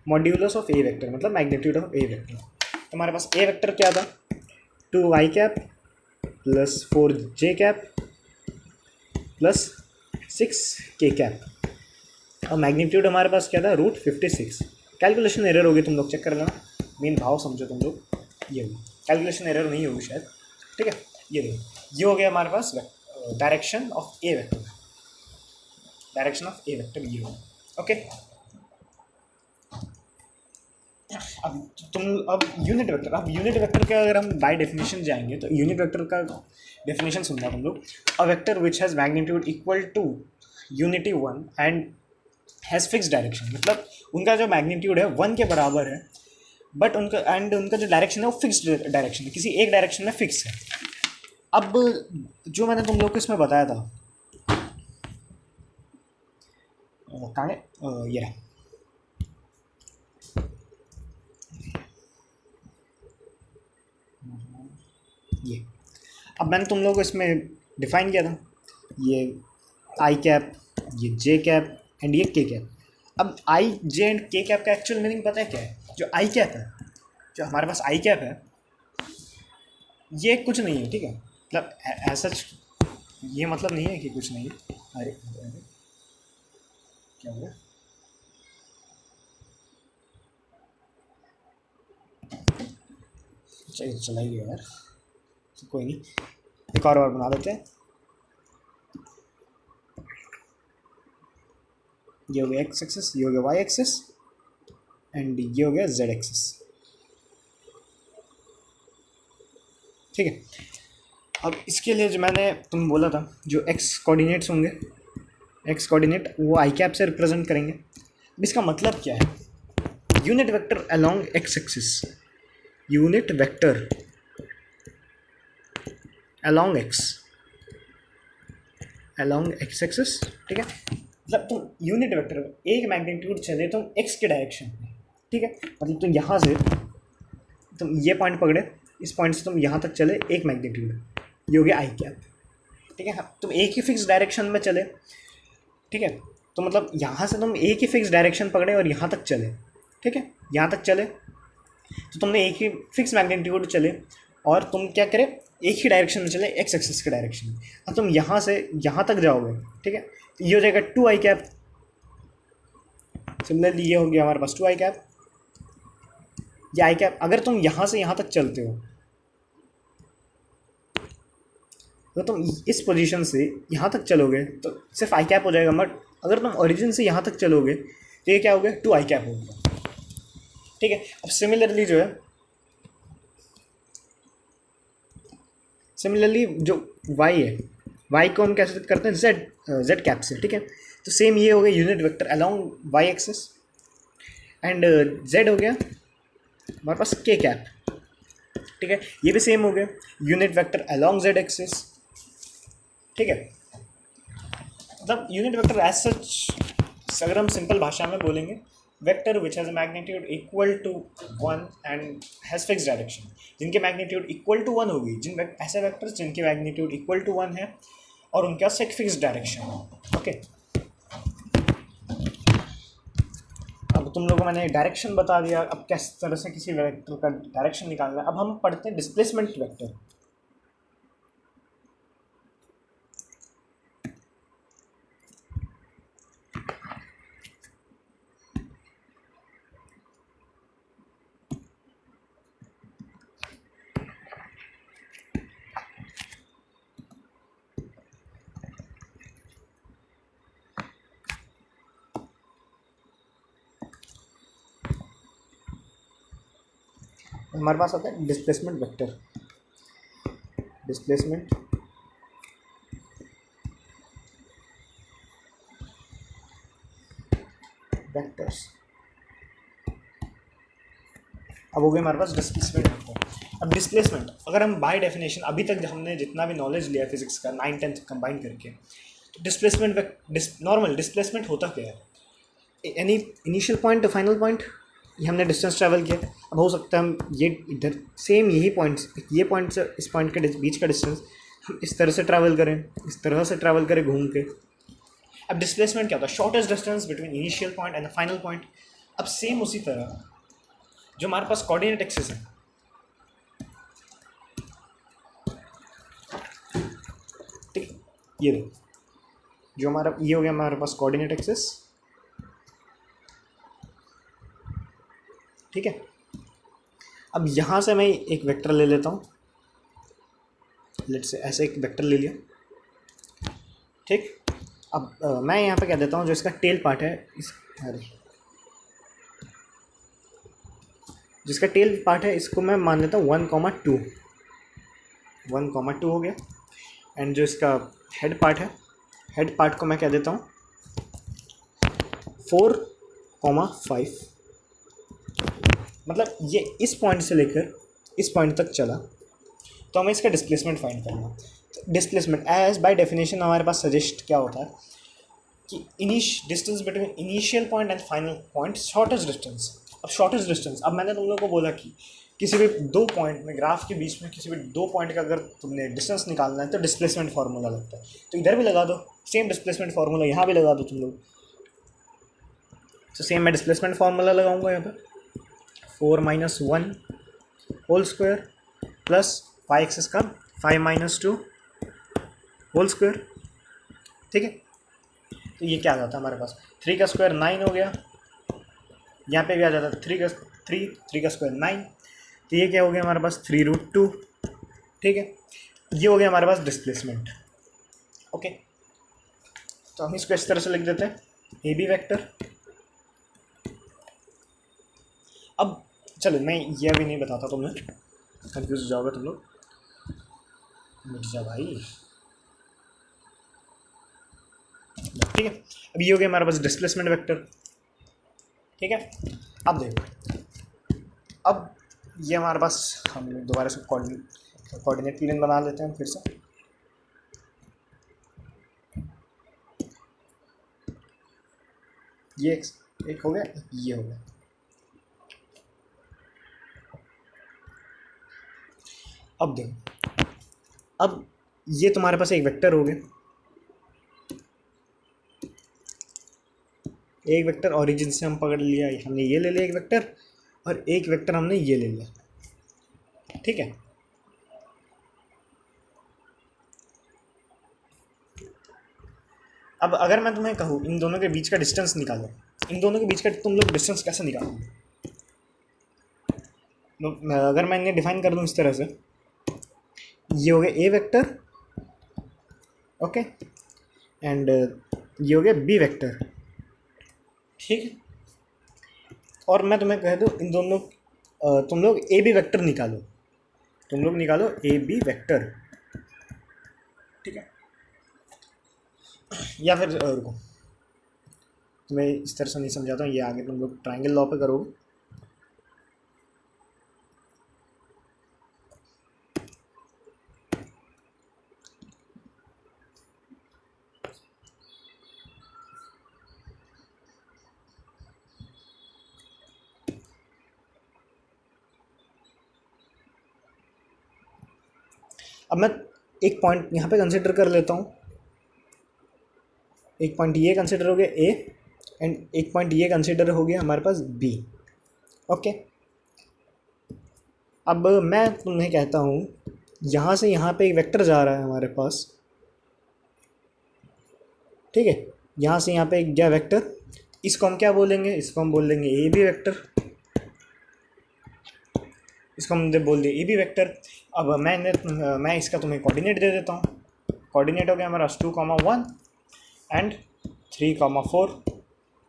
modulus of A vector, मतलब मैग्नीट्यूड ऑफ ए वेक्टर। तो हमारे पास ए वेक्टर क्या था, 2y cap plus 4j cap plus 6k cap, और मैग्नीट्यूड हमारे पास क्या था, रूट 56। कैलकुलेशन एरर होगी, तुम लोग चेक कर लेना, मेन भाव समझो तुम लोग, ये होगी कैलकुलेशन एरर नहीं होगी शायद, ठीक है। ये हो गया हमारे पास direction of A vector, direction of A vector ये होगा, ओके। अब यूनिट वेक्टर का अगर हम बाय डेफिनेशन जाएंगे, तो यूनिट वेक्टर का डेफिनेशन सुनना तुम लोग, a vector which has magnitude equal to unity 1 and has fix direction, मतलब उनका जो मैग्नीट्यूड है 1 के बराबर है, बट उनका जो डायरेक्शन है वो फिक्स डायरेक्शन है, किसी एक डायरेक्शन में फिक्स है। अब जो मैंने तुम लोग को इसमें बताया था, कहाँ है, ये रहा, ये। अब मैंने तुम लोगों को इसमें डिफाइन किया था, ये आई कैप, ये जे कैप एंड ये के कैप। अब आई जे एंड के कैप का एक्चुअल मीनिंग पता है क्या है? जो आई कैप है, जो हमारे पास आई कैप है, ये कुछ नहीं है, ठीक है। मतलब ऐसा ये मतलब नहीं है कि कुछ नहीं है। अरे क्या हुआ, चलिए चलाइए यार, कोई नहीं, एक और बना देते हैं। ये हो गया एक्स एक्सिस, ये हो गया वाई एक्सिस एंड ये हो गया जेड एक्सिस, ठीक है। अब इसके लिए जो मैंने तुम बोला था, जो एक्स कोऑर्डिनेट्स होंगे, एक्स कोऑर्डिनेट वो आई कैप से रिप्रेजेंट करेंगे। अब इसका मतलब क्या है? Unit vector along x axis, unit vector along x axis, ठीक है। मतलब तुम यूनिट वेक्टर एक मैग्नीट्यूड चले तुम एक्स के डायरेक्शन में, ठीक है। मतलब तुम यहाँ से तुम ये पॉइंट पकड़े, इस पॉइंट से तुम यहाँ तक चले एक मैग्नीट्यूड, ये हो गया आई कैप, ठीक है। तुम एक ही फिक्स डायरेक्शन में चले, ठीक है। तो मतलब यहाँ से तुम एक ही फिक्स डायरेक्शन पकड़े और यहाँ तक चले, ठीक है। यहाँ तक चले तो तुमने एक ही फिक्स मैग्नीट्यूड चले और तुम क्या करे, एक ही डायरेक्शन में चले, एक्स एक्सिस के डायरेक्शन में। अब तुम यहाँ से यहाँ तक जाओगे, ठीक है। तो ये हो जाएगा 2 आई कैप। सिमिलरली ये हो गया हमारे पास 2 आई कैप। ये आई कैप अगर तुम यहाँ से यहाँ तक चलते हो तो तुम इस पोजीशन से यहाँ तक चलोगे तो सिर्फ आई कैप हो जाएगा। बट अगर तुम ओरिजिन से यहाँ तक चलोगे तो ये क्या हो गया, 2 आई कैप हो गया, ठीक है। अब सिमिलरली जो है, सिमिलरली जो y है, y को हम कैसे करते हैं, z कैप से, ठीक है। तो सेम ये हो गया unit vector along y axis, and z हो गया हमारे पास k कैप, ठीक है। ये भी सेम हो गया unit vector along z axis, ठीक है। मतलब यूनिट वेक्टर एज सच अगर हम सिंपल भाषा में बोलेंगे, vector which has a magnitude equal to 1 and has fix direction, जिनके मैग्नीट्यूड इक्वल टू 1 होगी, ऐसे वेक्टर्स जिनके मैग्नीट्यूड इक्वल टू 1 है और उनके पास एक फिक्स डायरेक्शन है, ओके। अब तुम लोगों को मैंने डायरेक्शन बता दिया, अब किस तरह से किसी वेक्टर का डायरेक्शन निकालना है। अब हम पढ़ते हैं डिस्प्लेसमेंट वेक्टर। हमारे पास आता है डिस्प्लेसमेंट वेक्टर, डिस्प्लेसमेंट वेक्टर्स। अब हो गए हमारे पास डिस्प्लेसमेंट वेक्टर। अब डिस्प्लेसमेंट अगर हम बाय डेफिनेशन अभी तक हमने जितना भी नॉलेज लिया फिजिक्स का 9-10 कंबाइन करके, तो डिस्प्लेसमेंट नॉर्मल डिस्प्लेसमेंट होता क्या है, any initial point two final point, ये हमने डिस्टेंस ट्रैवल किया। अब हो सकता है हम ये इधर सेम यही पॉइंट्स, ये पॉइंट से इस पॉइंट के बीच का डिस्टेंस हम इस तरह से ट्रैवल करें, इस तरह से ट्रैवल करें घूम के। अब डिस्प्लेसमेंट क्या होता है, shortest distance between initial point and the final point. अब सेम उसी तरह जो हमारे पास कोऑर्डिनेट एक्सिस है, ठीक, ये देखो जो हमारा ये हो गया हमारे पास कोऑर्डिनेट एक्सिस, ठीक है। अब यहाँ से मैं एक वेक्टर ले लेता हूँ, लेट्स से ऐसे एक वेक्टर ले लिया, ठीक। अब मैं यहाँ पे कह देता हूँ जो इसका टेल पार्ट है, जिसका टेल पार्ट है इसको मैं मान लेता हूँ 1,2, 1,2 हो गया। एंड जो इसका हेड पार्ट है, हेड पार्ट को मैं कह देता हूँ 4,5। मतलब ये इस पॉइंट से लेकर इस पॉइंट तक चला तो हमें इसका डिस्प्लेसमेंट फाइंड करना। तो डिस्प्लेसमेंट एज बाय डेफिनेशन हमारे पास सजेस्ट क्या होता है कि distance between initial point and final point, shortest distance. अब शॉर्टेस्ट डिस्टेंस, अब मैंने तुम लोगों को बोला कि किसी भी दो पॉइंट में, ग्राफ के बीच में किसी भी दो पॉइंट का अगर तुमने डिस्टेंस निकालना है तो डिस्प्लेसमेंट फार्मूला लगता है। तो इधर भी लगा दो सेम डिस्प्लेसमेंट फार्मूला, यहाँ भी लगा दो तुम लोग। तो सेम मैं डिस्प्लेसमेंट फार्मूला लगाऊंगा यहाँ पर 4 - 1 होल स्क्वायर प्लस 5 एक्स का 5 - 2 होल स्क्वायर, ठीक है। तो ये क्या आ जाता है हमारे पास, 3 का स्क्वायर 9 हो गया, यहाँ पे भी आ जाता है 3 का स्क्वायर 9। तो ये क्या हो गया हमारे पास 3√2, ठीक है। ये हो गया हमारे पास डिस्प्लेसमेंट, ओके। तो हम इसको इस तरह से लिख देते हैं ए बी वेक्टर। अब चलो मैं ये अभी नहीं बताता, तुमने कंफ्यूज हो जाओगे तुम लोग। मिट जा भाई। ठीक है, अब ये हो गया हमारे पास डिस्प्लेसमेंट वेक्टर। ठीक है, अब देखो, अब ये हमारे पास हम दोबारा से कोऑर्डिनेट प्लेन बना लेते हैं फिर से। ये एक हो गया, ये हो गया। अब देखो, अब ये तुम्हारे पास एक वेक्टर हो गया, एक वेक्टर ओरिजिन से हम पकड़ लिया, हमने ये ले लिया एक वेक्टर, और एक वेक्टर हमने ये ले लिया। ठीक है, अब अगर मैं तुम्हें कहूँ इन दोनों के बीच का डिस्टेंस निकालो, इन दोनों के बीच का तुम लोग डिस्टेंस कैसे निकालोगे? अगर मैं इन्हें डिफाइन कर दूँ इस तरह से, ये हो गया ए वेक्टर, ओके, एंड ये हो गया बी वेक्टर। ठीक है, और मैं तुम्हें कह दूँ इन दोनों तुम लोग ए बी वेक्टर निकालो, तुम लोग निकालो ए बी वेक्टर। ठीक है, या फिर रुको, तुम्हें इस तरह से नहीं समझाता हूँ, ये आगे तुम लोग ट्रायंगल लॉ पे करोगे। अब मैं एक पॉइंट यहाँ पे कंसिडर कर लेता हूँ, एक पॉइंट ये कंसिडर हो गया ए, एंड एक पॉइंट ये कंसिडर हो गया हमारे पास बी। ओके, अब मैं तुम्हें कहता हूँ यहाँ से यहाँ पे एक वेक्टर जा रहा है हमारे पास। ठीक है, यहाँ से यहाँ पे एक गया वेक्टर, इसको हम क्या बोलेंगे? इसको हम बोल देंगे ए बी वेक्टर, इसको हम बोल दिए ए बी वेक्टर। अब मैं इसका तुम्हें कोऑर्डिनेट दे देता हूँ। कोऑर्डिनेट हो गया हमारा 2,1 एंड 3,4,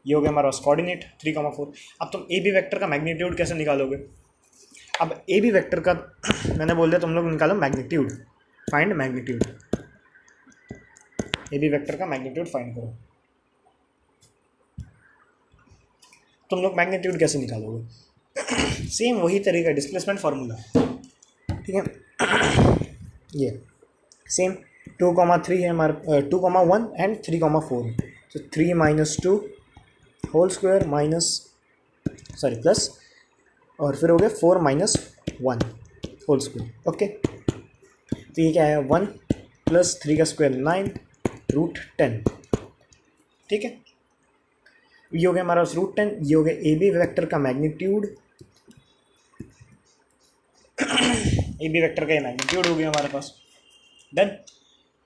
ये हो गया हमारा कोऑर्डिनेट 3,4। अब तुम ए बी वेक्टर का मैग्नीट्यूड कैसे निकालोगे? अब ए बी वेक्टर का मैंने बोल दिया तुम लोग निकालो magnitude, find magnitude. A B vector का मैग्नीट्यूड फाइंड करो। तुम लोग मैग्नीट्यूड कैसे निकालोगे? सेम वही तरीका, डिस्प्लेसमेंट फार्मूला। ठीक है, ये सेम 2,3 है हमारा, 2,1 एंड 3,4 है, तो 3 minus 2 whole square minus sorry plus, और फिर हो गया 4 माइनस 1 होल स्क्वायर। ओके, तो ये क्या है? 1 प्लस 3 का स्क्वायर 9 रूट 10। ठीक है, ये हो गया हमारा रूट 10, ये हो गया ए बी वेक्टर का मैग्नीट्यूड। ए बी वेक्टर का ये मैग्नीट्यूड हो गया हमारे पास। देन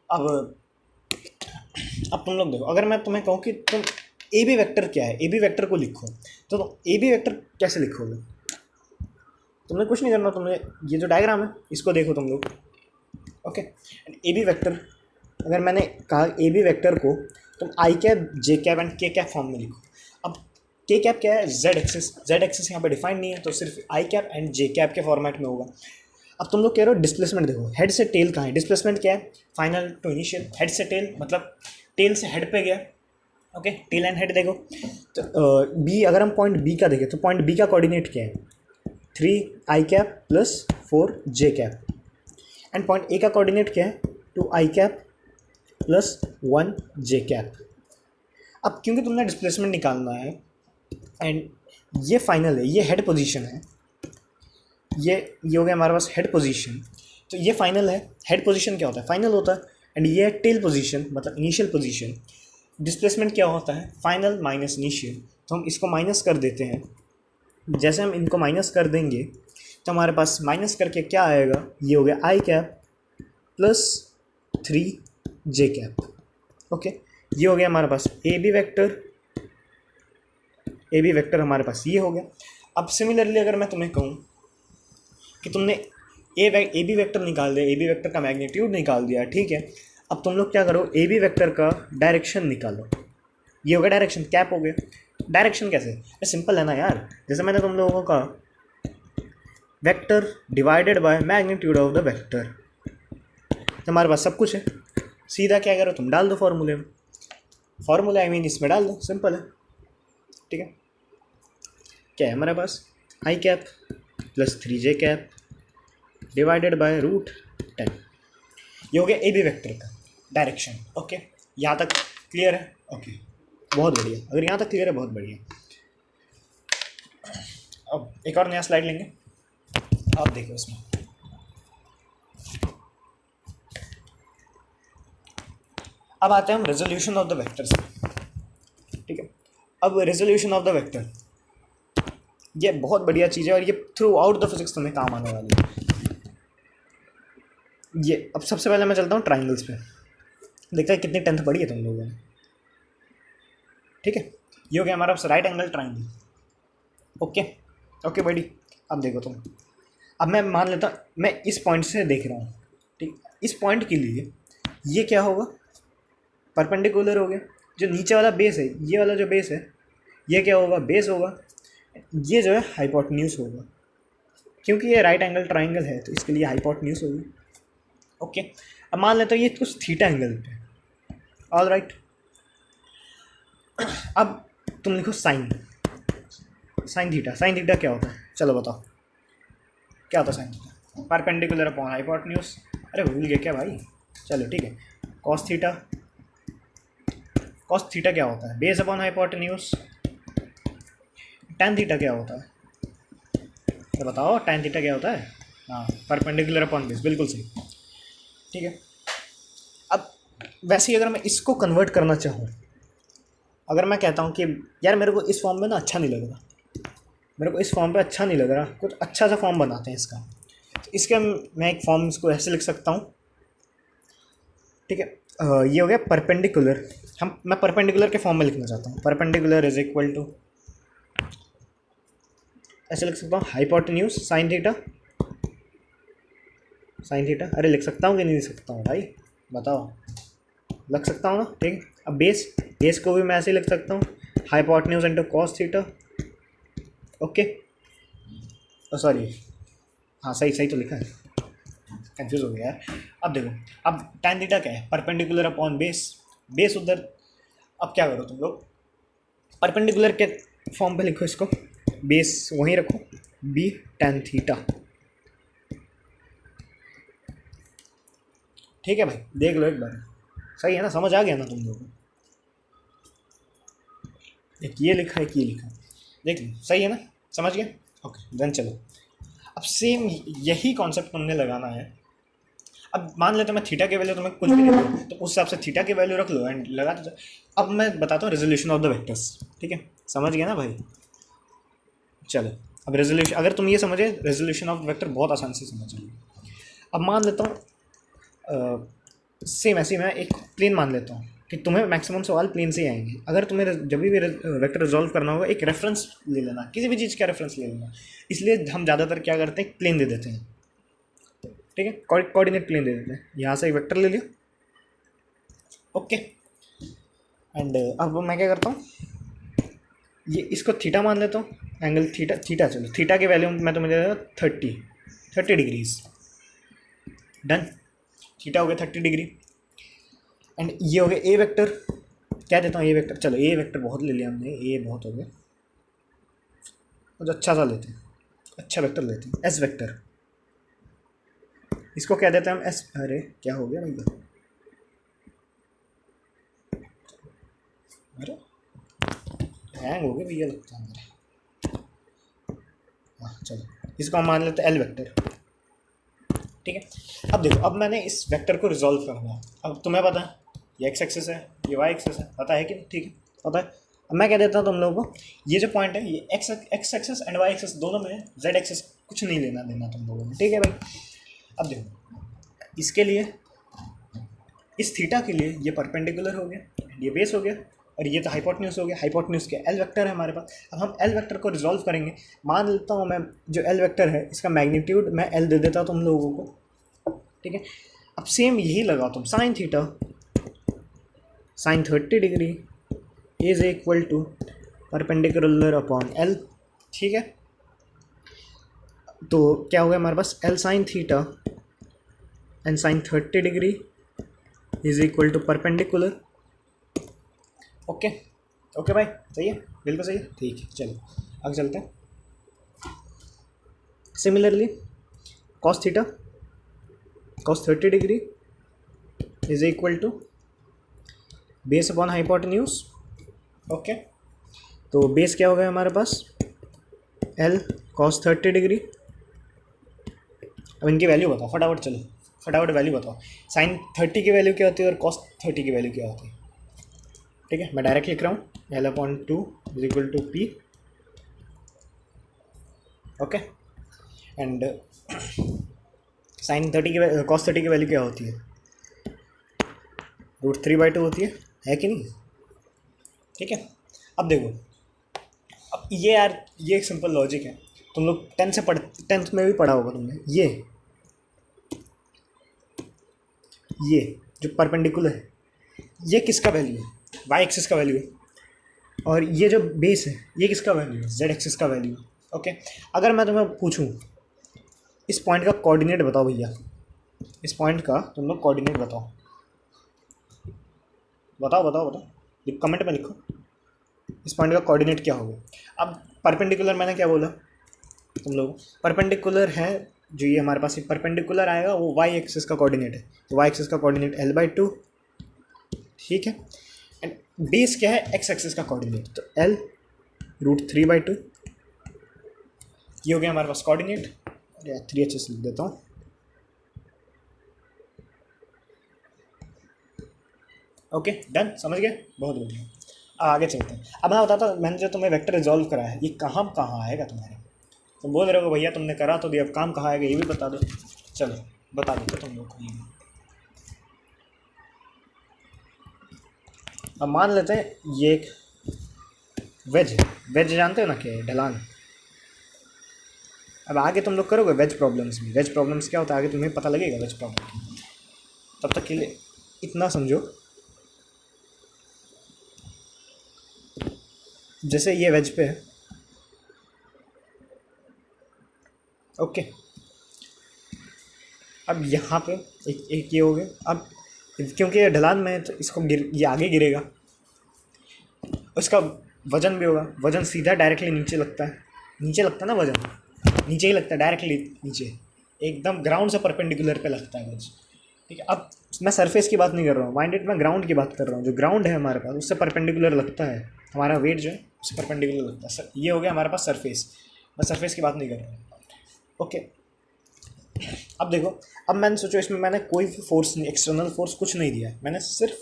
अब तुम लोग देखो, अगर मैं तुम्हें कहूँ कि तुम ए बी वेक्टर क्या है, ए बी वेक्टर को लिखो, तो तुम ए बी वेक्टर कैसे लिखोगे? तुमने कुछ नहीं करना, तुमने ये जो डायग्राम है इसको देखो तुम लोग। ओके, ए बी वेक्टर, अगर मैंने कहा ए बी वेक्टर को तुम आई कैप, जे कैप एंड के कैप फॉर्म में लिखो। अब के कैप क्या है? जेड एक्सिस यहाँ पे डिफाइंड नहीं है, तो सिर्फ आई कैप एंड जे कैप के फॉर्मेट में होगा। अब तुम लोग कह रहे हो डिस्प्लेसमेंट देखो, हेड से टेल कहाँ है? डिस्प्लेसमेंट क्या है? Final to initial. हेड से टेल मतलब टेल से हेड पे गया। ओके, टेल एंड हेड देखो, तो बी, अगर हम पॉइंट बी का देखें तो पॉइंट बी का कोऑर्डिनेट क्या है? 3 I cap plus 4 J cap, and point A का कोऑर्डिनेट क्या है? 2 I cap plus 1 J cap. अब क्योंकि तुमने डिस्प्लेसमेंट निकालना है एंड ये फाइनल है, ये हेड पोजीशन है, ये हो गया हमारे पास हेड पोजीशन, तो ये फाइनल है। हेड पोजीशन क्या होता है? फाइनल होता है। एंड ये है टेल पोजीशन मतलब इनिशियल पोजीशन। डिस्प्लेसमेंट क्या होता है? Final minus initial. तो हम इसको माइनस कर देते हैं। जैसे हम इनको माइनस कर देंगे तो हमारे पास माइनस करके क्या आएगा? ये हो गया I cap plus 3 J cap. Okay, ये हो गया हमारे पास A B vector. A B vector हमारे पास ये हो गया। अब सिमिलरली अगर मैं तुम्हें कहूँ कि तुमने ए बी वेक्टर निकाल दिया, ए बी वेक्टर का मैग्नीट्यूड निकाल दिया, ठीक है, अब तुम लोग क्या करो? ए बी वेक्टर का डायरेक्शन निकालो। ये हो गया डायरेक्शन, कैप हो गया। डायरेक्शन कैसे? सिंपल है ना यार, जैसे मैंने तुम लोगों को कहा vector divided by magnitude of the vector. तो हमारे पास सब कुछ है, सीधा क्या करो तुम डाल दो फॉर्मूले में, फॉर्मूला आई मीन इसमें डाल दो, सिंपल है। ठीक है, क्या है हमारे पास, I cap plus 3j cap divided by √10। ये हो गया ए बी वेक्टर का डायरेक्शन। ओके, यहाँ तक क्लियर है? ओके, बहुत बढ़िया। अगर यहाँ तक क्लियर है बहुत बढ़िया। अब एक और नया स्लाइड लेंगे, आप देखो इसमें। अब आते हैं हम रेजोल्यूशन ऑफ द वेक्टर्स। ठीक है, अब रेजोल्यूशन ऑफ द वेक्टर ये बहुत बढ़िया चीज़ है और ये थ्रू आउट द फिजिक्स तुम्हें काम आने वाली है। ये अब सबसे पहले मैं चलता हूँ ट्राइंगल्स पे, देखता है कितनी टेंथ पढ़ी है तुम लोगों ने। ठीक है, ये हो गया हमारा right angle triangle. Okay okay बड़ी, अब देखो तुम, अब मैं मान लेता हूँ मैं इस पॉइंट से देख रहा हूँ। ठीक, इस पॉइंट के लिए ये क्या होगा, परपेंडिकुलर हो गया। जो नीचे वाला बेस है, ये वाला जो बेस है, ये क्या होगा, बेस होगा। ये जो है हाइपोटेन्यूज होगा, क्योंकि ये राइट एंगल ट्राइंगल है तो इसके लिए हाइपोटेन्यूज होगी। ओके, अब मान लेता हूँ ये कुछ थीटा एंगल पे, ऑल राइट। अब तुम लिखो साइन थीटा। साइन थीटा क्या होता है, चलो बताओ क्या होता है sine theta? Perpendicular upon hypotenuse. अरे भूल गए क्या भाई? चलो ठीक है, कॉस थीटा क्या होता है, base upon hypotenuse. Tan theta क्या होता है, तो बताओ टैन थीटा क्या होता है? हाँ, परपेंडिकुलर अपॉन बेस, बिल्कुल सही। ठीक है, अब वैसे ही अगर मैं इसको कन्वर्ट करना चाहूँ, अगर मैं कहता हूँ कि यार मेरे को इस फॉर्म में ना अच्छा नहीं लग रहा, मेरे को इस फॉर्म पे अच्छा नहीं लग रहा, कुछ अच्छा सा फॉर्म बनाते हैं इसका, तो इसके मैं एक फॉर्म इसको ऐसे लिख सकता हूँ। ठीक है, ये हो गया परपेंडिकुलर। मैं परपेंडिकुलर के फॉर्म में लिखना चाहता हूँ, परपेंडिकुलर इज इक्वल टू, ऐसे लिख सकता हूँ, हाइपोटेन्यूज साइन थीटा। अरे लिख सकता हूँ कि नहीं लिख सकता हूँ भाई, बताओ? लग सकता हूँ ना? ठीक, अब बेस को भी मैं ऐसे लिख सकता हूँ, hypotenuse into cos theta. Okay, sorry, हाँ सही तो लिखा है, कंफ्यूज हो गया यार। अब देखो, अब टैन थीटा क्या है, परपेंडिकुलर अपॉन बेस उधर। अब क्या करो तुम लोग, परपेंडिकुलर के फॉर्म पे लिखो इसको, बेस वहीं रखो, बी टैन थीटा। ठीक है भाई, देख लो एक बार, सही है ना, समझ आ गया ना तुम लोगों को? एक ये लिखा है, एक ये लिखा है, देख लो सही है ना, समझ गए? ओके देन चलो, अब सेम यही कॉन्सेप्ट तुमने लगाना है। अब मान लेते मैं थीटा के वैल्यू तुम्हें कुछ भी दे दूँ तो उस हिसाब से थीटा की वैल्यू रख लो एंड लगा दो। अब मैं बताता हूँ रेजोल्यूशन ऑफ द वेक्टर्स। ठीक है, समझ गया ना भाई? चलो, अब रेजोल्यूशन, अगर तुम ये समझे रेजोल्यूशन ऑफ वेक्टर बहुत आसान से समझ जाओगे। अब मान लेता हूँ सेम ऐसे मैं एक प्लेन मान लेता हूँ कि तुम्हें मैक्सिमम सवाल प्लेन से ही आएंगे। अगर तुम्हें जब भी वेक्टर रिजॉल्व करना होगा एक रेफरेंस ले लेना, किसी भी चीज़ का रेफरेंस ले लेना। इसलिए हम ज़्यादातर क्या करते हैं, प्लेन दे देते हैं। ठीक है, कोऑर्डिनेट प्लेन दे देते हैं, यहाँ से एक वेक्टर ले लिया। ओके, एंड अब मैं क्या करता हूँ, ये इसको थीटा मान लेता हूँ, एंगल थीटा चलो थीटा की वैल्यू मैं तुम्हें दे देता 30 डिग्रीज। डन, थीटा हो गया 30 डिग्री। एंड ये हो गया ए वेक्टर, क्या देता हूँ ए वेक्टर, चलो ए वेक्टर बहुत ले लिया हमने, ए बहुत हो गया, कुछ अच्छा सा लेते हैं, अच्छा वेक्टर लेते हैं, एस वेक्टर। इसको क्या देते हैं हम, एस, अरे क्या हो गया भैया, अरे हैंग हो गया भैया लगता है मेरा। हाँ चलो, इसको हम मान लेते हैं एल वेक्टर। ठीक है, अब देखो, अब मैंने इस वेक्टर को रिजॉल्व करना है। अब तुम्हें पता है ये एक्स एक्सिस है, ये वाई एक्सिस है, पता है कि नहीं? ठीक है, पता है। अब मैं कह देता हूँ तुम लोगों को, ये जो पॉइंट है ये X axis and Y axis दोनों में, जेड एक्सिस कुछ नहीं लेना देना तुम लोगों ने। ठीक है भाई, अब देखो इसके लिए, इस थीटा के लिए ये परपेंडिकुलर हो गया, ये बेस हो गया, और ये तो हाइपोटेन्यूज हो गया। हाइपोटेन्यूज के एल वेक्टर है हमारे पास। अब हम एल वेक्टर को रिजॉल्व करेंगे। मान लेता हूँ मैं जो एल वेक्टर है इसका मैग्नीट्यूड मैं एल दे देता हूँ तुम लोगों को। ठीक है, अब सेम यही लगाओ तुम, sine theta sine 30 degree is equal to perpendicular upon L. ठीक है, तो क्या हो गया हमारे पास, L sine theta and sine 30 degree is equal to perpendicular. Okay okay भाई, सही है, बिल्कुल सही है, ठीक है, चलो आगे चलते हैं। Similarly cos theta cos 30 degree is equal to base upon hypotenuse. Okay, तो बेस क्या हो गया हमारे पास, एल कॉस 30 डिग्री। अब इनकी वैल्यू बताओ फटाफट, चलो फटाफट वैल्यू बताओ। साइन 30 की वैल्यू क्या होती है और कॉस 30 की वैल्यू क्या होती है? ठीक है, मैं डायरेक्ट लिख रहा हूँ, L upon 2 is equal to P. Okay, and sine 30 की कॉस 30 की वैल्यू क्या होती है? √3/2 होती है कि नहीं? ठीक है, अब देखो, अब ये यार ये एक सिंपल लॉजिक है, तुम लोग 10th में भी पढ़ा होगा तुमने। ये जो परपेंडिकुलर है, ये किसका वैल्यू है? वाई एक्सिस का वैल्यू है, और ये जो बेस है ये किसका वैल्यू है? जेड एक्सिस का वैल्यू है। ओके, अगर मैं तुम्हें पूछूं इस पॉइंट का कोऑर्डिनेट बताओ भैया, इस पॉइंट का तुम लोग कोऑर्डिनेट बताओ, बताओ बताओ बताओ, कमेंट में लिखो इस पॉइंट का कोऑर्डिनेट क्या होगा। अब परपेंडिकुलर मैंने क्या बोला तुम लोग, परपेंडिकुलर है जो ये हमारे पास एक परपेंडिकुलर आएगा वो वाई एक्सिस का कोऑर्डिनेट है, तो वाई एक्सिस का कोऑर्डिनेट L/2, ठीक है। एंड बेस क्या है? एक्स एक्सिस का कोऑर्डिनेट, तो L √3/2, ये हो गया हमारे पास कोऑर्डिनेट। 3 अच्छे से लिख देता हूँ। ओके डन, समझ गए, बहुत बढ़िया। अब आगे चलते हैं। अब मैं बताता हूँ, मैंने जो तुम्हें वेक्टर रिजॉल्व करा है ये कहाँ कहाँ आएगा तुम्हारे। तुम बोल रहे हो भैया तुमने करा तो दिया, अब काम कहाँ आएगा ये भी बता दो। चलो बता देते तुम लोग को ये। अब मान लेते हैं ये एक वेज है, वेज जानते हो ना क्या है? ढलान। अब आगे तुम लोग करोगे वेज प्रॉब्लम्स भी, वेज प्रॉब्लम्स क्या होता है आगे तुम्हें पता लगेगा वेज प्रॉब्लम। तब तक के लिए इतना समझो, जैसे ये वेज पे है, ओके। अब यहाँ पे एक ये हो गया। अब क्योंकि ये ढलान में है तो इसको ये आगे गिरेगा, उसका वजन भी होगा, वजन सीधा डायरेक्टली नीचे लगता है, नीचे लगता है ना वजन, नीचे ही लगता है डायरेक्टली नीचे, एकदम ग्राउंड से परपेंडिकुलर पे लगता है वजन, ठीक है। अब मैं सरफेस की बात नहीं कर रहा हूँ, माइंडेड मैं ग्राउंड की बात कर रहा हूँ। जो ग्राउंड है हमारे पास उससे परपेंडिकुलर लगता है, हमारा वेट जो है उससे परपेंडिकुलर लगता है। सर ये हो गया हमारे पास सरफेस, मैं सरफेस की बात नहीं कर रहा हूँ। ओके, अब देखो, अब मैंने सोचो इसमें मैंने कोई भी फोर्स नहीं, एक्सटर्नल फोर्स कुछ नहीं दिया, मैंने सिर्फ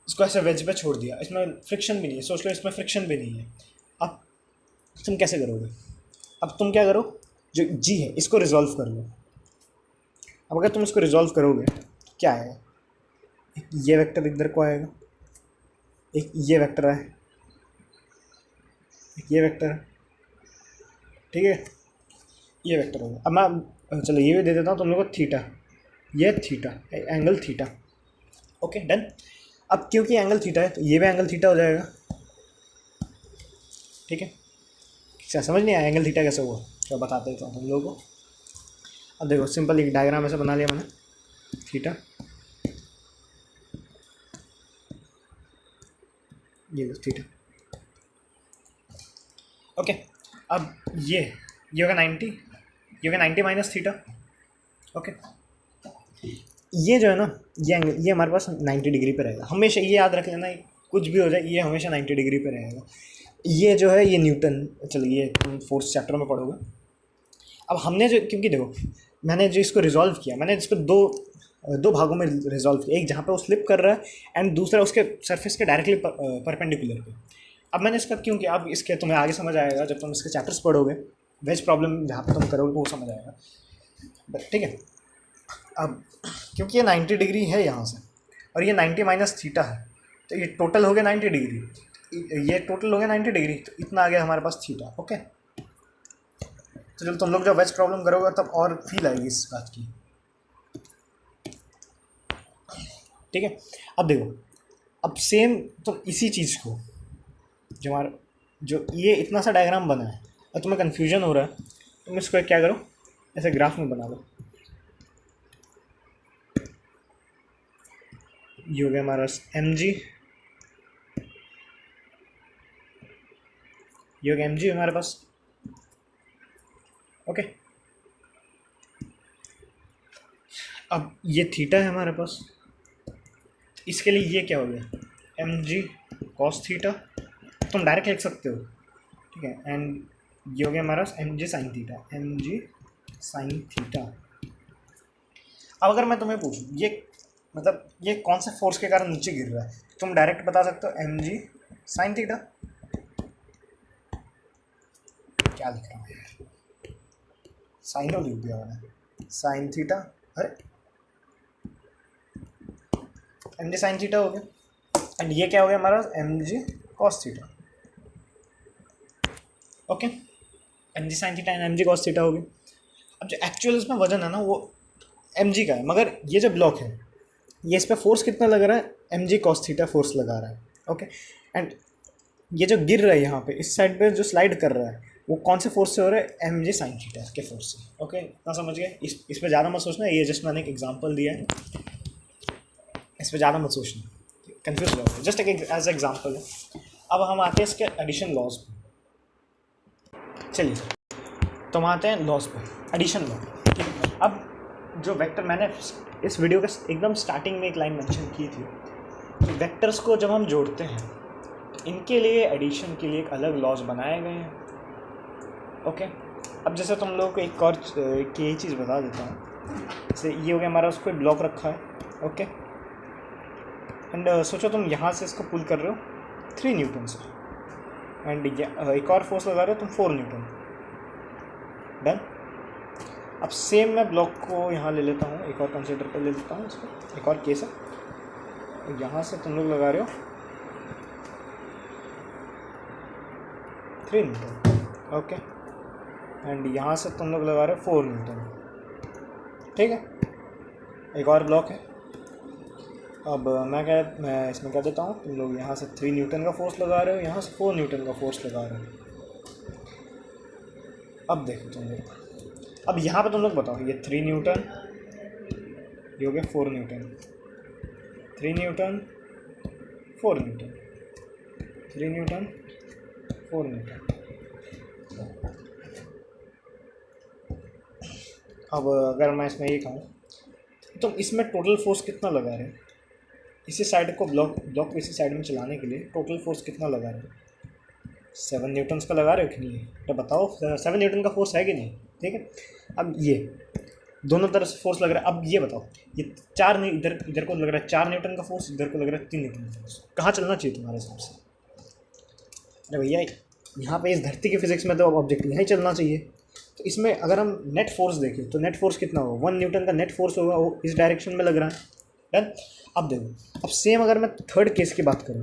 इसको ऐसे वेज पे छोड़ दिया, इसमें फ्रिक्शन भी नहीं है, सोच लो इसमें फ्रिक्शन भी नहीं है। अब तुम कैसे करोगे? अब तुम क्या करो, जो जी है इसको रिजॉल्व कर लो। अब अगर तुम इसको रिजॉल्व करोगे तो क्या आएगा? एक ये वेक्टर इधर को आएगा, एक ये वेक्टर है, एक ये वेक्टर है, ठीक है, ये वेक्टर होगा। अब मैं चलो ये भी दे देता हूँ तुम लोग को, थीटा, ये theta, angle theta. Okay done. अब क्योंकि एंगल थीटा है तो ये भी एंगल थीटा हो जाएगा, ठीक है। क्या समझ नहीं आया एंगल थीटा कैसे हुआ? तो बता देता हूँ तुम लोगों को। अब देखो सिंपल एक डायग्राम ऐसा बना लिया मैंने, थीटा, ये थीटा, ओके। अब ये होगा 90, ये होगा 90 माइनस थीटा, ओके। ये जो है ना, ये एंगल ये हमारे पास 90 डिग्री पे रहेगा हमेशा, ये याद रख लेना, कुछ भी हो जाए ये हमेशा 90 डिग्री पे रहेगा। ये जो है ये न्यूटन, चलो ये तुम फोर्थ चैप्टर में पढ़ोगे। अब हमने जो, क्योंकि देखो मैंने जो इसको रिजॉल्व किया, मैंने इसको दो भागों में रिजॉल्व किया, एक जहाँ पे वो स्लिप कर रहा है एंड दूसरा उसके सरफेस के डायरेक्टली परपेंडिकुलर पे। अब मैंने इसका क्यों किया, अब इसके तुम्हें आगे समझ आएगा जब तुम इसके चैप्टर्स पढ़ोगे, वेज प्रॉब्लम जहाँ पे तुम करोगे वो समझ आएगा, ठीक है। अब क्योंकि ये 90 डिग्री है यहाँ से और ये 90 माइनस थीटा है, तो ये टोटल हो गया 90 डिग्री, ये टोटल हो गया 90 डिग्री, तो इतना आ गया हमारे पास थीटा, ओके। तो जब तुम लोग जब वेज प्रॉब्लम करोगे तब और फील आएगी इस बात की, ठीक है। अब देखो, अब सेम तुम इसी चीज़ को जो हमारा जो ये इतना सा डायग्राम बना है और तुम्हें कन्फ्यूजन हो रहा है, तुम इसको क्या करो, ऐसे ग्राफ में बना लो, ये हो गया हमारा एम जी, ये हो गया एम जी हमारे पास। ओके, अब ये थीटा है हमारे पास, इसके लिए ये क्या हो गया एम जी कॉस थीटा, तुम डायरेक्ट लिख सकते हो, ठीक है। एंड ये हो गया हमारा m g sine theta, m g sine theta. अब अगर मैं तुम्हें पूछूं ये मतलब ये कौन से फोर्स के कारण नीचे गिर रहा है, तुम डायरेक्ट बता सकते हो एम जी साइन थीटा। क्या लिख रहा हूँ, साइन लिख दिया मैंने, साइन थीटा, अरे एम जी साइन थीटा हो गया। एंड ये क्या हो गया हमारा m g cos theta. Okay, m g sine theta and m g cos theta हो गया। अब जो एक्चुअल इसमें वजन है ना वो एम जी का है, मगर ये जो ब्लॉक है ये इस पर फोर्स कितना लग रहा है, m g cos theta force लगा रहा है। ओके, एंड ये जो गिर रहा है यहाँ पे इस साइड पे जो स्लाइड कर रहा है वो कौन से फोर्स से हो रहा है, एम जी साइन थीटा के फोर्स से। ओके, ना समझ गए, इस पर ज़्यादा मत सोचना, ये जस्ट मैंने एक एग्जांपल दिया है, इस पर ज़्यादा मत सोचना, कंफ्यूज हो, जस्ट एक एज एग्जांपल है। अब हम आते हैं इसके एडिशन लॉज पे। चलिए तो हम आते हैं लॉज पे, एडिशन लॉ, ठीक है। अब जो वेक्टर मैंने इस वीडियो के एकदम स्टार्टिंग में एक लाइन मेंशन की थी कि वेक्टर्स को जब हम जोड़ते हैं तो इनके लिए एडिशन के लिए एक अलग लॉज बनाए गए हैं। ओके, अब जैसे तुम लोगों को एक और की चीज़ बता देता हूँ, जैसे ये हो गया हमारा, उसको ब्लॉक रखा है। ओके, एंड सोचो तुम यहाँ से इसको पुल कर रहे हो 3 न्यूटन से, एंड एक और फोर्स लगा रहे हो तुम 4 न्यूटन। डन। अब सेम मैं ब्लॉक को यहाँ ले लेता हूँ, एक और कंसीडर कर ले लेता हूँ इसको, एक और केस है। यहाँ से तुम लोग लगा रहे हो 3 न्यूटन। ओके, एंड यहाँ से तुम लोग लगा रहे हो 4 न्यूटन, ठीक है। एक और ब्लॉक है। अब मैं इसमें कह देता हूँ तुम लोग यहाँ से 3 न्यूटन का फोर्स लगा रहे हो, यहाँ से 4 न्यूटन का फोर्स लगा रहे हो। अब देखो तुम लोग, अब यहाँ पे तुम लोग बताओ, ये 3 न्यूटन, ये हो गया 4 Newton, 3 Newton 4 Newton, 3 Newton 4 Newton. अब अगर मैं इसमें ये कहूँ तो इसमें टोटल फोर्स कितना लगा रहे हैं, इसी साइड को ब्लॉक को इसी साइड में चलाने के लिए टोटल फोर्स कितना लगा रहे हैं, 7 न्यूटन्स का लगा रहे हो कि नहीं, तो बताओ 7 न्यूटन का फोर्स है कि नहीं, ठीक है। अब ये दोनों तरफ से फोर्स लग रहा है, अब ये बताओ, ये 4 नहीं, इधर को लग रहा है 4 न्यूटन का फोर्स, इधर को लग रहा है 3 न्यूटन का फोर्स, कहाँ चलना चाहिए तुम्हारे हिसाब से। अरे भैया यहाँ पे इस धरती की फिजिक्स में तो ऑब्जेक्ट यहीं चलना चाहिए। तो इसमें अगर हम नेट फोर्स देखें तो नेट फोर्स कितना होगा, 1 न्यूटन का नेट फोर्स होगा, वो इस डायरेक्शन में लग रहा है। डन। अब देखो, अब सेम अगर मैं थर्ड केस की बात करूँ,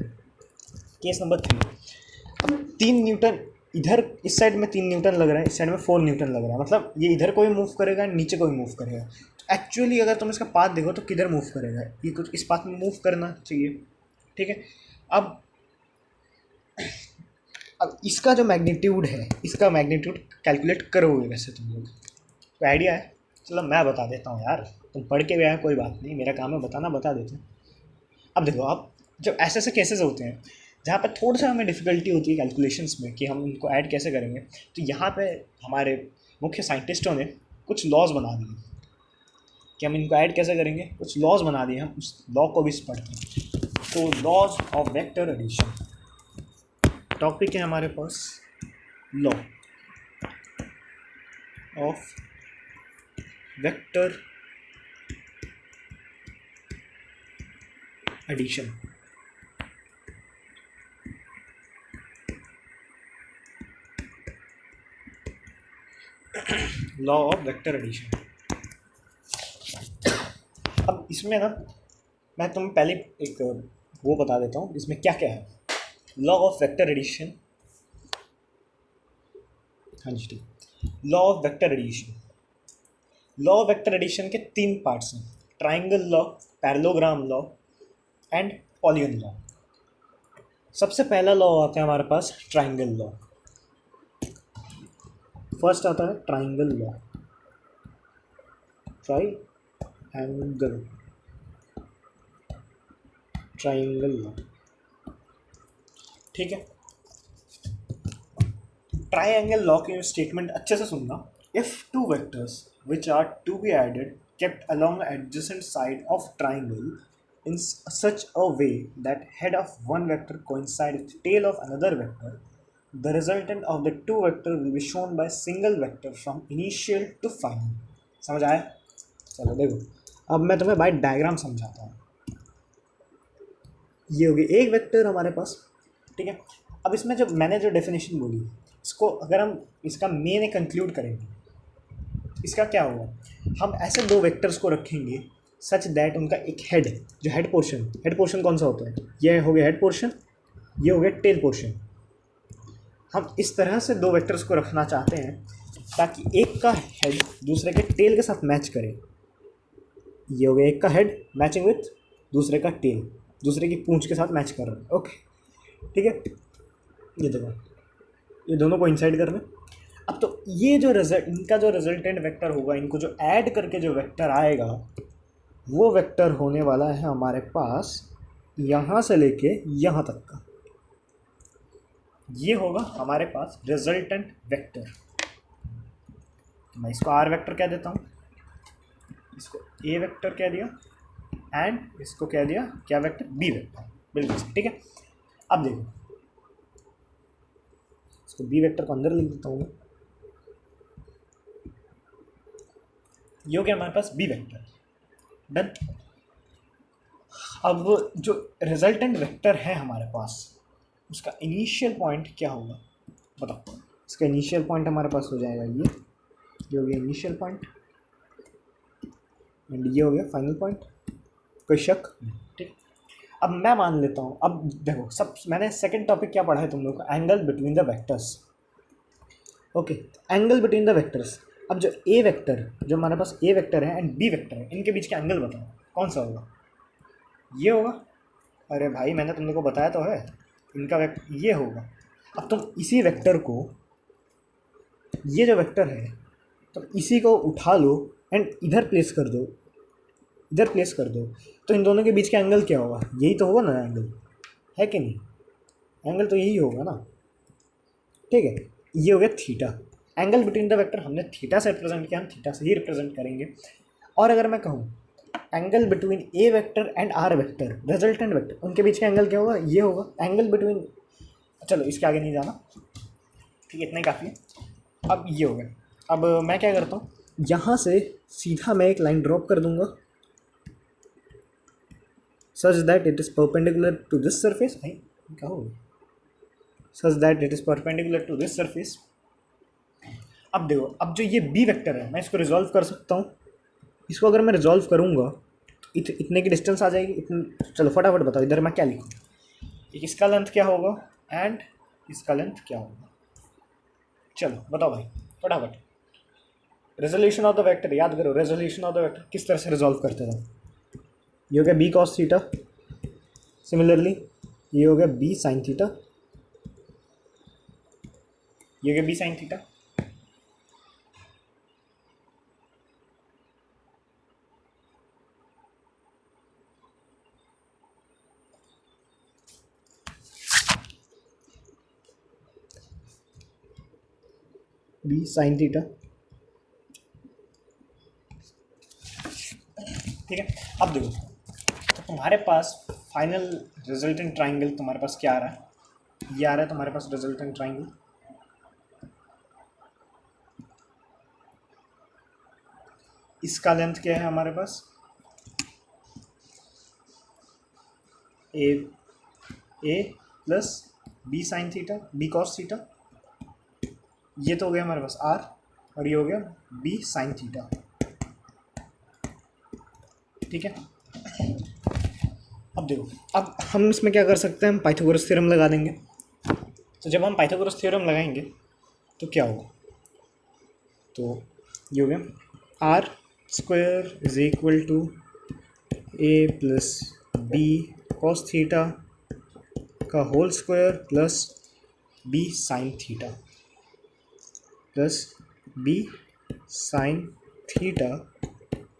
केस नंबर 3, अब 3 न्यूटन इधर, इस साइड में 3 न्यूटन लग रहा है, इस साइड में 4 न्यूटन लग रहा है, मतलब ये इधर को भी मूव करेगा, नीचे को भी मूव करेगा। तो एक्चुअली अगर तुम इसका पाथ देखो तो किधर मूव करेगा, ये कुछ इस पाथ में मूव करना चाहिए, ठीक है। अब इसका जो मैग्नीट्यूड है, इसका मैग्नीट्यूड कैलकुलेट करोगे वैसे तुम लोग, कोई आइडिया है? चलो मैं बता देता हूँ यार, तुम पढ़ के भी आए, कोई बात नहीं, मेरा काम है बताना, बता देते हैं। अब देखो, अब जब ऐसे ऐसे केसेस होते हैं जहाँ पे थोड़ा सा हमें डिफ़िकल्टी होती है कैलकुलेशंस में कि हम इनको ऐड कैसे करेंगे, तो यहाँ पे हमारे मुख्य साइंटिस्टों ने कुछ लॉज बना दिए कि हम इनको ऐड कैसे करेंगे, कुछ लॉज बना दिए, हम उस लॉ को भी पढ़ते हैं। तो laws of vector addition topic है हमारे पास, law of vector addition. Law of vector addition. अब इसमें ना मैं तुम्हें पहले एक वो बता देता हूँ इसमें क्या क्या है। लॉ ऑफ वेक्टर एडिशन, हाँ जी ठीक, law of vector addition, law of vector addition के 3 पार्ट्स हैं, triangle law, parallelogram law and polygon law. सबसे पहला लॉ आता है हमारे पास ट्राइंगल लॉ। फर्स्ट आता है triangle law, triangle. Triangle law, ठीक है। ट्राइंगल लॉ की स्टेटमेंट अच्छे से सुनना। If two vectors which are to be added kept along adjacent side of triangle in such a way that head of one vector coincide with tail of another vector, the resultant of the two vector will be shown by single vector from initial to final। समझ आया? चलो देखो, अब मैं तुम्हें bye diagram समझाता हूँ। ये होगी एक वेक्टर हमारे पास, ठीक है। अब इसमें जो मैंने जो डेफिनेशन बोली, इसको अगर हम इसका मेन कंक्लूड करेंगे, इसका क्या होगा, हम ऐसे दो वेक्टर्स को रखेंगे सच दैट उनका एक हेड, जो हेड पोर्शन कौन सा होता है, ये हो गया हेड पोर्शन, ये हो गया टेल पोर्शन। हम इस तरह से दो वेक्टर्स को रखना चाहते हैं ताकि एक का हेड दूसरे के टेल के साथ मैच करे। ये हो गया एक का हेड मैचिंग विथ दूसरे का टेल, दूसरे की पूंछ के साथ मैच कर रहा है, ओके, ठीक है। ये देखो, ये दोनों को इंसाइड कर रहे हैं। अब तो ये जो रिजल्ट, इनका जो रिजल्टेंट वेक्टर होगा, इनको जो ऐड करके जो वेक्टर आएगा, वो वेक्टर होने वाला है हमारे पास यहाँ से लेके यहाँ तक का। ये होगा हमारे पास रिजल्टेंट वेक्टर। मैं इसको आर वेक्टर कह देता हूँ, इसको ए वेक्टर कह दिया, एंड इसको कह दिया क्या वेक्टर, बी वेक्टर, बिल्कुल ठीक है। अब देखो, इसको बी वेक्टर को अंदर लिख देता हूँ मैं। ये हो गया हमारे पास बी वेक्टर, डन। अब जो रिजल्टेंट वेक्टर है हमारे पास, उसका इनिशियल पॉइंट क्या होगा बताओ। इसका इनिशियल पॉइंट हमारे पास हो जाएगा ये हो गया इनिशियल पॉइंट, एंड ये हो गया फाइनल पॉइंट। कोई शक? ठीक। अब मैं मान लेता हूँ, अब देखो, सब मैंने सेकंड टॉपिक क्या पढ़ा है तुम लोग को, angle between the vectors, okay, angle between the vectors. अब जो ए वेक्टर, जो हमारे पास ए वेक्टर है एंड बी वेक्टर है, इनके बीच का एंगल बताओ कौन सा होगा। ये होगा। अरे भाई मैंने तुम लोग को बताया तो है, इनका वेक्टर ये होगा। अब तुम इसी वेक्टर को, ये जो वेक्टर है, तो इसी को उठा लो एंड इधर प्लेस कर दो, इधर प्लेस कर दो, तो इन दोनों के बीच का एंगल क्या होगा, यही तो होगा ना एंगल, है कि नहीं? एंगल तो यही होगा ना, ठीक है। ये हो गया theta. Angle between the vector हमने थीटा से रिप्रेजेंट किया, हम थीटा से ही रिप्रेजेंट करेंगे। और अगर मैं कहूँ angle between A vector and R vector, resultant vector, उनके बीच का एंगल क्या होगा, ये होगा एंगल बिटवीन, चलो इसके आगे नहीं जाना, ठीक है, इतना ही काफ़ी है। अब ये हो गया। अब मैं क्या करता हूँ, यहाँ से सीधा मैं एक लाइन ड्रॉप कर दूंगा such that it is perpendicular to this surface, भाई क्या होगा, such that it is perpendicular to this surface. अब देखो, अब जो ये बी वेक्टर है, मैं इसको रिजॉल्व कर सकता हूँ। इसको अगर मैं रिजॉल्व करूँगा तो इतने की डिस्टेंस आ जाएगी, इतने। चलो फटाफट बताओ इधर मैं क्या लिखूँ, इसका लेंथ क्या होगा एंड इसका लेंथ क्या होगा, चलो बताओ भाई फटाफट। रेजोल्यूशन ऑफ द वेक्टर याद करो, रेजोल्यूशन ऑफ द वेक्टर किस तरह से रिजॉल्व करते थे। ये हो गया बी कॉस थीटा, सिमिलरली ये हो गया बी साइन थीटा, ये हो गया B sine theta. B sine theta, ठीक है। अब देखो, तो तुम्हारे पास फाइनल रिजल्टेंट ट्राइंगल तुम्हारे पास क्या आ रहा है, ये आ रहा है तुम्हारे पास रिजल्टेंट ट्राइंगल। इसका लेंथ क्या है हमारे पास, A plus B sine theta, B cos theta, ये तो हो गया हमारे पास आर, और ये हो गया बी साइन थीटा, ठीक है। अब देखो, अब हम इसमें क्या कर सकते हैं, हम पाइथागोरस थ्योरम लगा देंगे। तो जब हम पाइथागोरस थ्योरम लगाएंगे तो क्या होगा, तो ये हो गया R square is equal to A plus B cos theta का whole square plus B sine theta plus B sine theta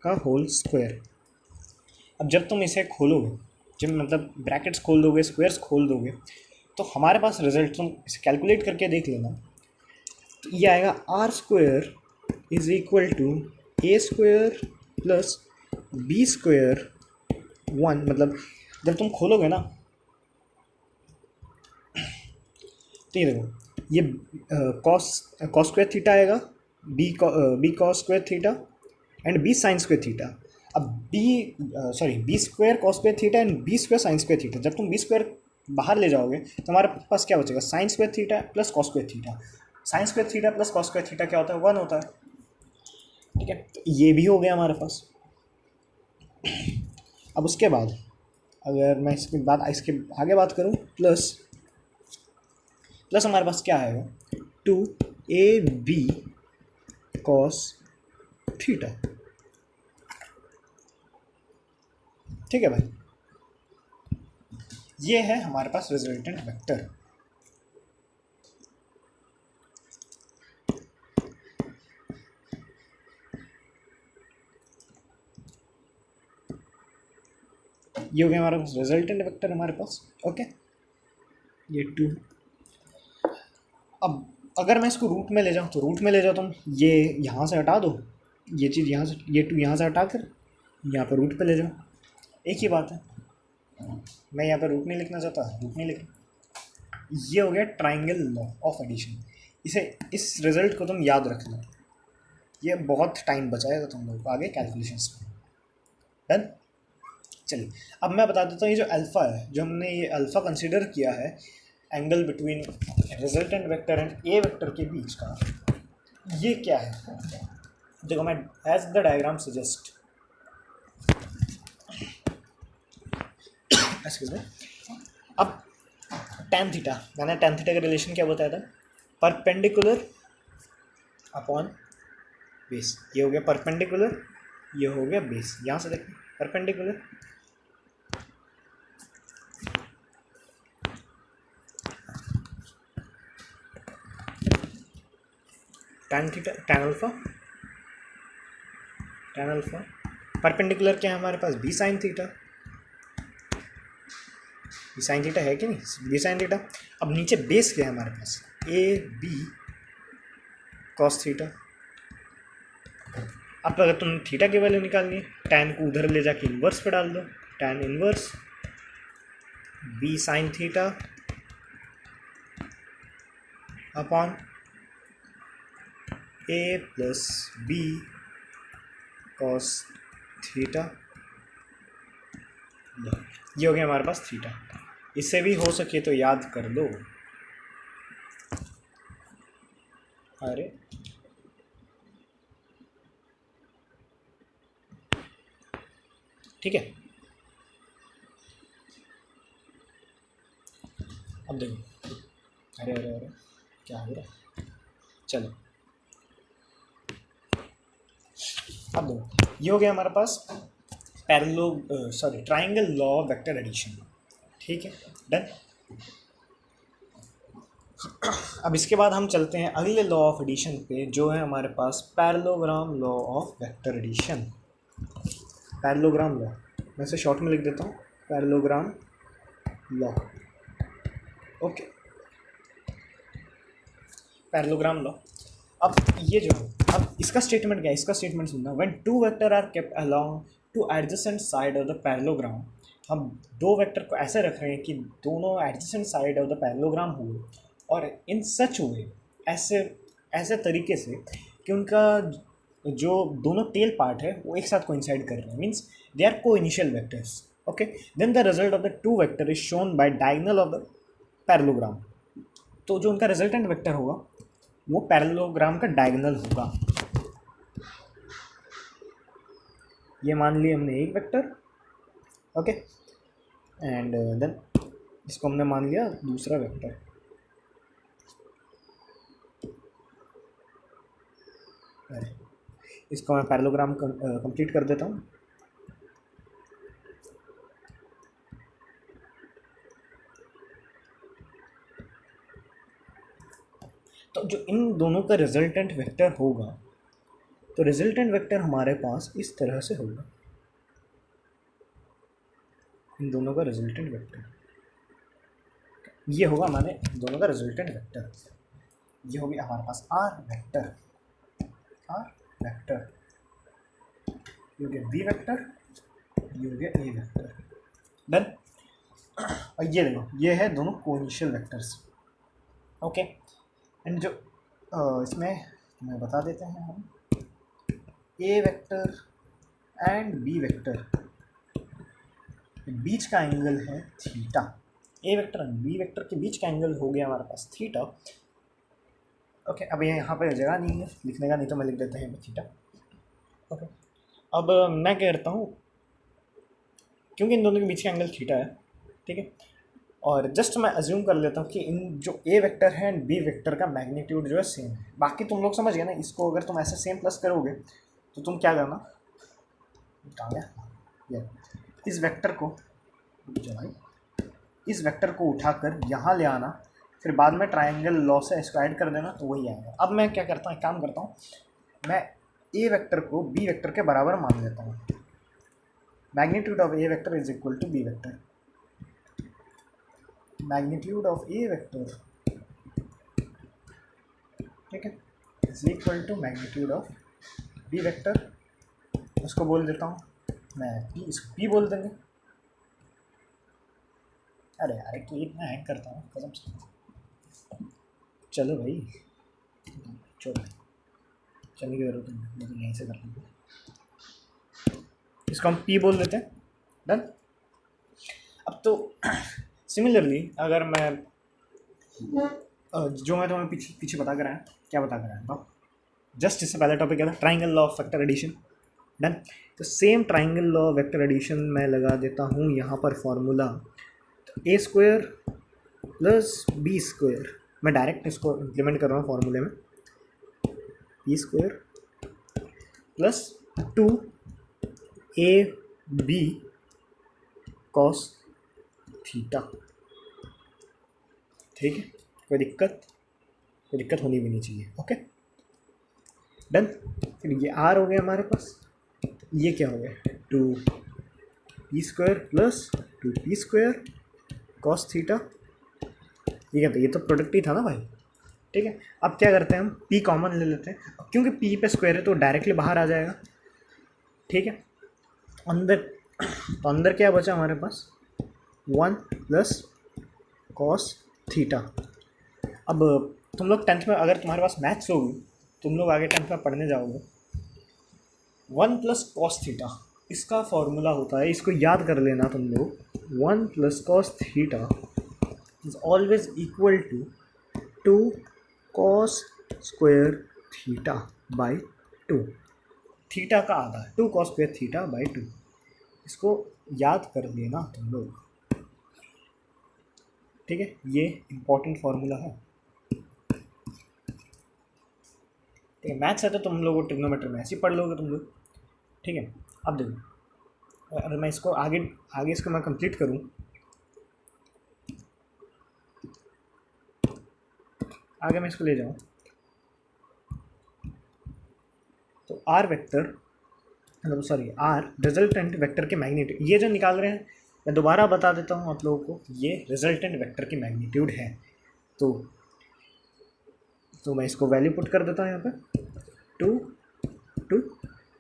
का होल स्क्वायर। अब जब तुम इसे खोलोगे जब मतलब ब्रैकेट्स खोल दोगे, स्क्वायर्स खोल दोगे, तो हमारे पास रिजल्ट, तुम इसे कैलकुलेट करके देख लेना। तो ये आएगा R square is equal to A square plus B square 1। मतलब जब तुम खोलोगे ना, तो ये देखो, ये कॉस कॉस स्क्वायर थीटा आएगा, B cos square theta and B sine square theta. अब B square cos square theta and B square sine square theta, जब तुम बी स्क्वायर बाहर ले जाओगे तो हमारे पास क्या बचेगा, sign square theta plus cos square theta. Sign square theta plus cos square theta क्या होता है, 1 होता है। ठीक है, तो ये भी हो गया हमारे पास। अब उसके बाद अगर मैं इसके आगे बात करूँ, प्लस हमारे पास क्या आएगा, 2ab कॉस थीटा। ठीक है भाई, ये है हमारे पास रिजल्टेंट वेक्टर। ये हो गया हमारे पास रिजल्टेंट वेक्टर हमारे पास। ओके, ये 2। अब अगर मैं इसको रूट में ले जाऊँ, तो रूट में ले जाओ तुम, ये यहाँ से हटा दो, ये चीज़ यहाँ से, ये 2 यहाँ से हटा कर यहाँ पर रूट पे ले जाओ, एक ही बात है। मैं यहाँ पर रूट नहीं लिखना चाहता, रूट नहीं लिखना। ये हो गया ट्राइंगल लॉ ऑफ एडिशन। इस रिजल्ट को तुम याद रखना, ये बहुत टाइम बचाएगा तुम लोगों को आगे कैलकुलेशंस में। डन। चलिए, अब मैं बता देता हूँ, ये जो अल्फ़ा है, जो हमने ये अल्फ़ा कंसिडर किया है angle between resultant vector and A vector के बीच का, ये क्या है। देखो, मैं as the diagram suggest, excuse me. अब tan थीटा, मैंने tan थीटा का रिलेशन क्या बताया था, परपेंडिकुलर अपॉन बेस। ये हो गया परपेंडिकुलर, ये हो गया बेस। यहाँ से देखो, perpendicular tan theta, tan alpha, perpendicular क्या है हमारे पास, B sine theta. B sine theta है कि नहीं, बी साइन थीटा। अब नीचे बेस क्या है हमारे पास, ए बी कॉस थीटा। अब अगर तुम थीटा की वैल्यू निकालनी है, टैन को उधर ले जाके इन्वर्स पे डाल दो, tan inverse B sine theta upon ए प्लस बी कॉस थीटा। ये हो गया हमारे पास थीटा। इससे भी हो सके तो याद कर दो। अरे ठीक है, अब देखो, अरे अरे अरे क्या हो रहा है, चलो अब देखो, ये हो गया हमारे पास triangle law of vector addition. ठीक है, डन। अब इसके बाद हम चलते हैं अगले लॉ ऑफ एडिशन पे, जो है हमारे पास parallelogram law of vector addition. Parallelogram law, मैं इसे शॉर्ट में लिख देता हूँ, parallelogram law. Okay, parallelogram law. अब ये जो, अब इसका स्टेटमेंट क्या है, इसका स्टेटमेंट सुनना, when two vector are kept along two adjacent side of the parallelogram. हम दो वेक्टर को ऐसे रख रहे हैं कि दोनों adjacent side of the parallelogram हो, और इन सच वे, ऐसे ऐसे तरीके से कि उनका जो दोनों टेल पार्ट है वो एक साथ कोइंसाइड कर रहे हैं, means they are coinitial vectors. Okay, then the result of the two vector is shown by diagonal of the parallelogram. तो जो उनका रिजल्टेंट वेक्टर होगा वो पैरेललोग्राम का डायगोनल होगा। ये मान लिया हमने एक वेक्टर, ओके, एंड देन इसको हमने मान लिया दूसरा वेक्टर। इसको मैं पैरेललोग्राम कंप्लीट कर देता हूँ। तो जो इन दोनों का रिजल्टेंट वेक्टर होगा, तो रिजल्टेंट वेक्टर हमारे पास इस तरह से होगा। इन दोनों का रिजल्टेंट वेक्टर, ये होगा हमारे दोनों का रिजल्टेंट वेक्टर। ये हो गया हमारे पास आर वेक्टर, ये हो गया बी वेक्टर, ये हो गया ए वेक्टर। डन। और ये देखो, ये है दोनों कोइनिशियल वेक्टर्स। ओके, एंड जो इसमें मैं बता देते हैं हम, A vector and B vector बीच का एंगल है theta. A vector and B vector के बीच का एंगल हो गया हमारे पास थीटा। ओके, अब ये यहाँ पे जगह नहीं है लिखने का, नहीं तो मैं लिख देते हैं थीटा। ओके, अब मैं कह करता हूँ, क्योंकि इन दोनों के बीच का एंगल थीटा है, ठीक है, और जस्ट मैं अज्यूम कर लेता हूँ कि इन जो ए वेक्टर है एंड बी वेक्टर का मैग्नीट्यूड जो है सेम है। बाकी तुम लोग समझ गए ना, इसको अगर तुम ऐसे सेम प्लस करोगे तो तुम क्या करना, कहाँ गया ये, इस वेक्टर को इस वेक्टर को उठाकर यहाँ ले आना, फिर बाद में ट्रायंगल लॉ से इसको ऐड कर देना, तो वही आएगा। अब मैं क्या करता हूँ, एक काम करता हूँ, मैं ए वेक्टर को बी वेक्टर के बराबर मान लेता हूँ। Magnitude of A vector is equal to B vector, magnitude of A vector, ठीक है, is equal to magnitude of B vector. उसको बोल देता हूँ मैं पी, इसको पी बोल देंगे। अरे यार, एक तो इतना हैंग करता हूँ कसम से। चलो भाई, चलो चलने की जरूरत नहीं, मैं तो यहीं से कर लूँगा। इसको हम पी बोल देते हैं। डन। अब तो सिमिलरली अगर मैं जो मैं तुम्हें पीछे बता कर आया, क्या बता कर आया बताओ, जस्ट इससे पहला टॉपिक क्या था, triangle law of vector addition. Done. तो same triangle law of vector addition मैं लगा देता हूँ यहाँ पर फॉर्मूला, तो A square plus B square, मैं डायरेक्ट इसको इम्प्लीमेंट कर रहा हूँ फॉर्मूले में, B square plus 2 A B cos theta. ठीक है, कोई दिक्कत होनी भी नहीं चाहिए। Okay, done. फिर ये आर हो गया हमारे पास, ये क्या हो गया, 2 p² plus 2p² cos theta. ये क्या था, ये तो प्रोडक्ट ही था ना भाई। ठीक है, अब क्या करते हैं, हम p कॉमन ले लेते हैं, क्योंकि p पे स्क्वायर है तो डायरेक्टली बाहर आ जाएगा। ठीक है, अंदर क्या बचा हमारे पास, 1 प्लस कॉस थीटा। अब तुम लोग 10th में, अगर तुम्हारे पास मैथ्स होगी, तुम लोग आगे 10th में पढ़ने जाओगे, 1 प्लस कॉस थीटा इसका फॉर्मूला होता है, इसको याद कर लेना तुम लोग, 1 plus cos theta is always equal to 2 cos square theta by 2। Theta का आधा, 2 कॉस स्क्वायर थीटा बाई 2, इसको याद कर लेना तुम लोग। ठीक है, ये इम्पोर्टेंट फार्मूला है। ठीक है, मैथ्स है तो तुम लोग ट्रिग्नोमेट्री में ऐसे ही पढ़ लोगे तुम लोग। ठीक है, अब देखो, अगर मैं इसको आगे इसको मैं कंप्लीट करूं, आगे मैं इसको ले जाऊं, तो आर वेक्टर, मतलब सॉरी आर रिजल्टेंट वेक्टर के मैग्नीट्यूड, ये जो निकाल रहे हैं, मैं दोबारा बता देता हूँ आप लोगों को, ये रिजल्टेंट वेक्टर की मैग्नीट्यूड है। तो मैं इसको वैल्यू पुट कर देता हूँ यहाँ पे, 2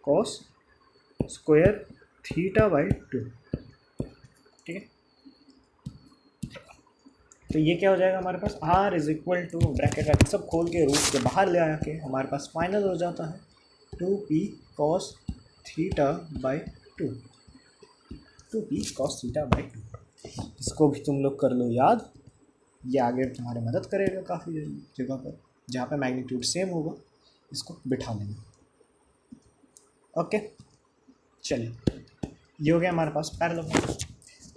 कॉस स्क्वायर थीटा बाई 2। ठीक है, तो ये क्या हो जाएगा हमारे पास, R is equal to bracket सब खोल के रूट के बाहर ले आके हमारे पास फाइनल हो जाता है 2p cos theta by 2, 2p cos theta by 2। इसको भी तुम लोग कर लो याद, ये आगे तुम्हारे मदद करेगा काफ़ी जगह पर, जहाँ पे मैग्नीट्यूड सेम होगा इसको बिठा लेना। ओके, चलिए, ये हो गया हमारे पास पैरेलल।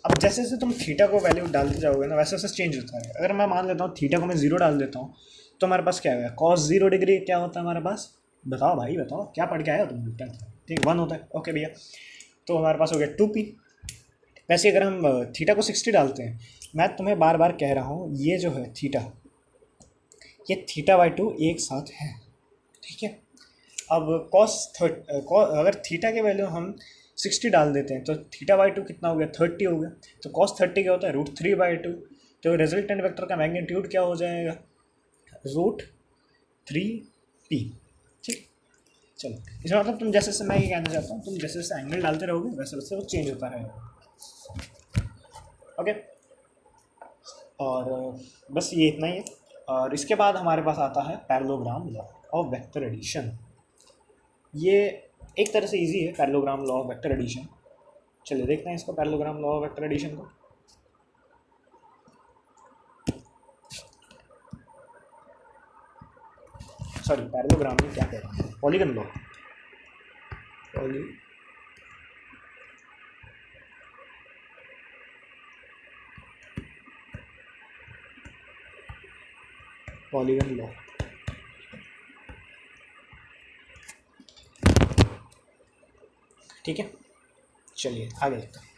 अब जैसे जैसे तुम थीटा को वैल्यू डालते जाओगे ना, वैसे वैसे चेंज होता है। अगर मैं मान लेता हूँ थीटा को मैं 0 डाल देता हूँ, तो हमारे पास क्या है, cos 0 डिग्री क्या होता है हमारे पास, बताओ भाई बताओ, क्या पढ़ के आया तुम? ठीक, 1 होता है। ओके भैया, तो हमारे पास हो गया 2p। वैसे अगर हम थीटा को 60 डालते हैं, मैं तुम्हें बार बार कह रहा हूँ, ये जो है थीटा, ये थीटा बाई 2 एक साथ है। ठीक है, अब अगर थीटा के वैल्यू हम 60 डाल देते हैं तो θ/2 कितना हो गया, 30 हो गया। तो cos 30 क्या होता है, √3/2। तो रिजल्टेंट वेक्टर का मैग्नीट्यूड क्या हो जाएगा, √3p। ठीक, चलो इसका मतलब तुम जैसे जैसे, मैं ये कहना चाहता हूँ, तुम जैसे जैसे एंगल डालते रहोगे वैसे वैसे वो चेंज होता रहेगा। ओके, और बस ये इतना ही है। और इसके बाद हमारे पास आता है parallelogram law of vector addition. ये एक तरह से इजी है parallelogram law of vector addition. चलिए देखते हैं इसको, parallelogram law of vector addition को। सॉरी, पैरेललोग्राम में क्या कहते हैं, पॉलीगन लॉ, पॉलीगन लॉ। ठीक है, चलिए आगे देखते हैं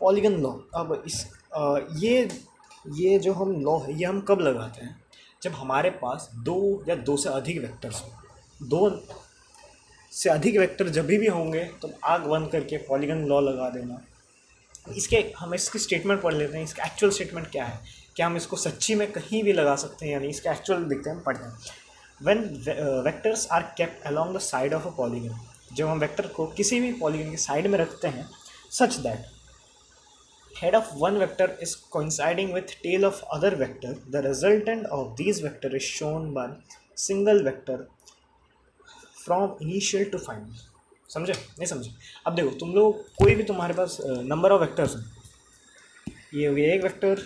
पॉलीगन लॉ। अब इस ये जो हम लॉ है ये हम कब लगाते हैं, जब हमारे पास दो या दो से अधिक वेक्टर्स हो। दो से अधिक वेक्टर जब भी होंगे तो आग बंद करके पॉलीगन लॉ लगा देना। हम इसकी स्टेटमेंट पढ़ लेते हैं, इसका एक्चुअल स्टेटमेंट क्या है, क्या हम इसको सच्ची में कहीं भी लगा सकते हैं, यानी इसका एक्चुअल देखते हैं, पढ़ते हैं। When vectors are kept along the side of a polygon, जब हम वेक्टर को किसी भी पॉलीगन के साइड में रखते हैं, such that head of one vector is coinciding with tail of other vector, the resultant of these vector is shown by single vector from initial to final। समझे नहीं समझे? अब देखो, तुम लोग कोई भी, तुम्हारे पास नंबर ऑफ वेक्टर्स हैं, ये हो गया एक वेक्टर,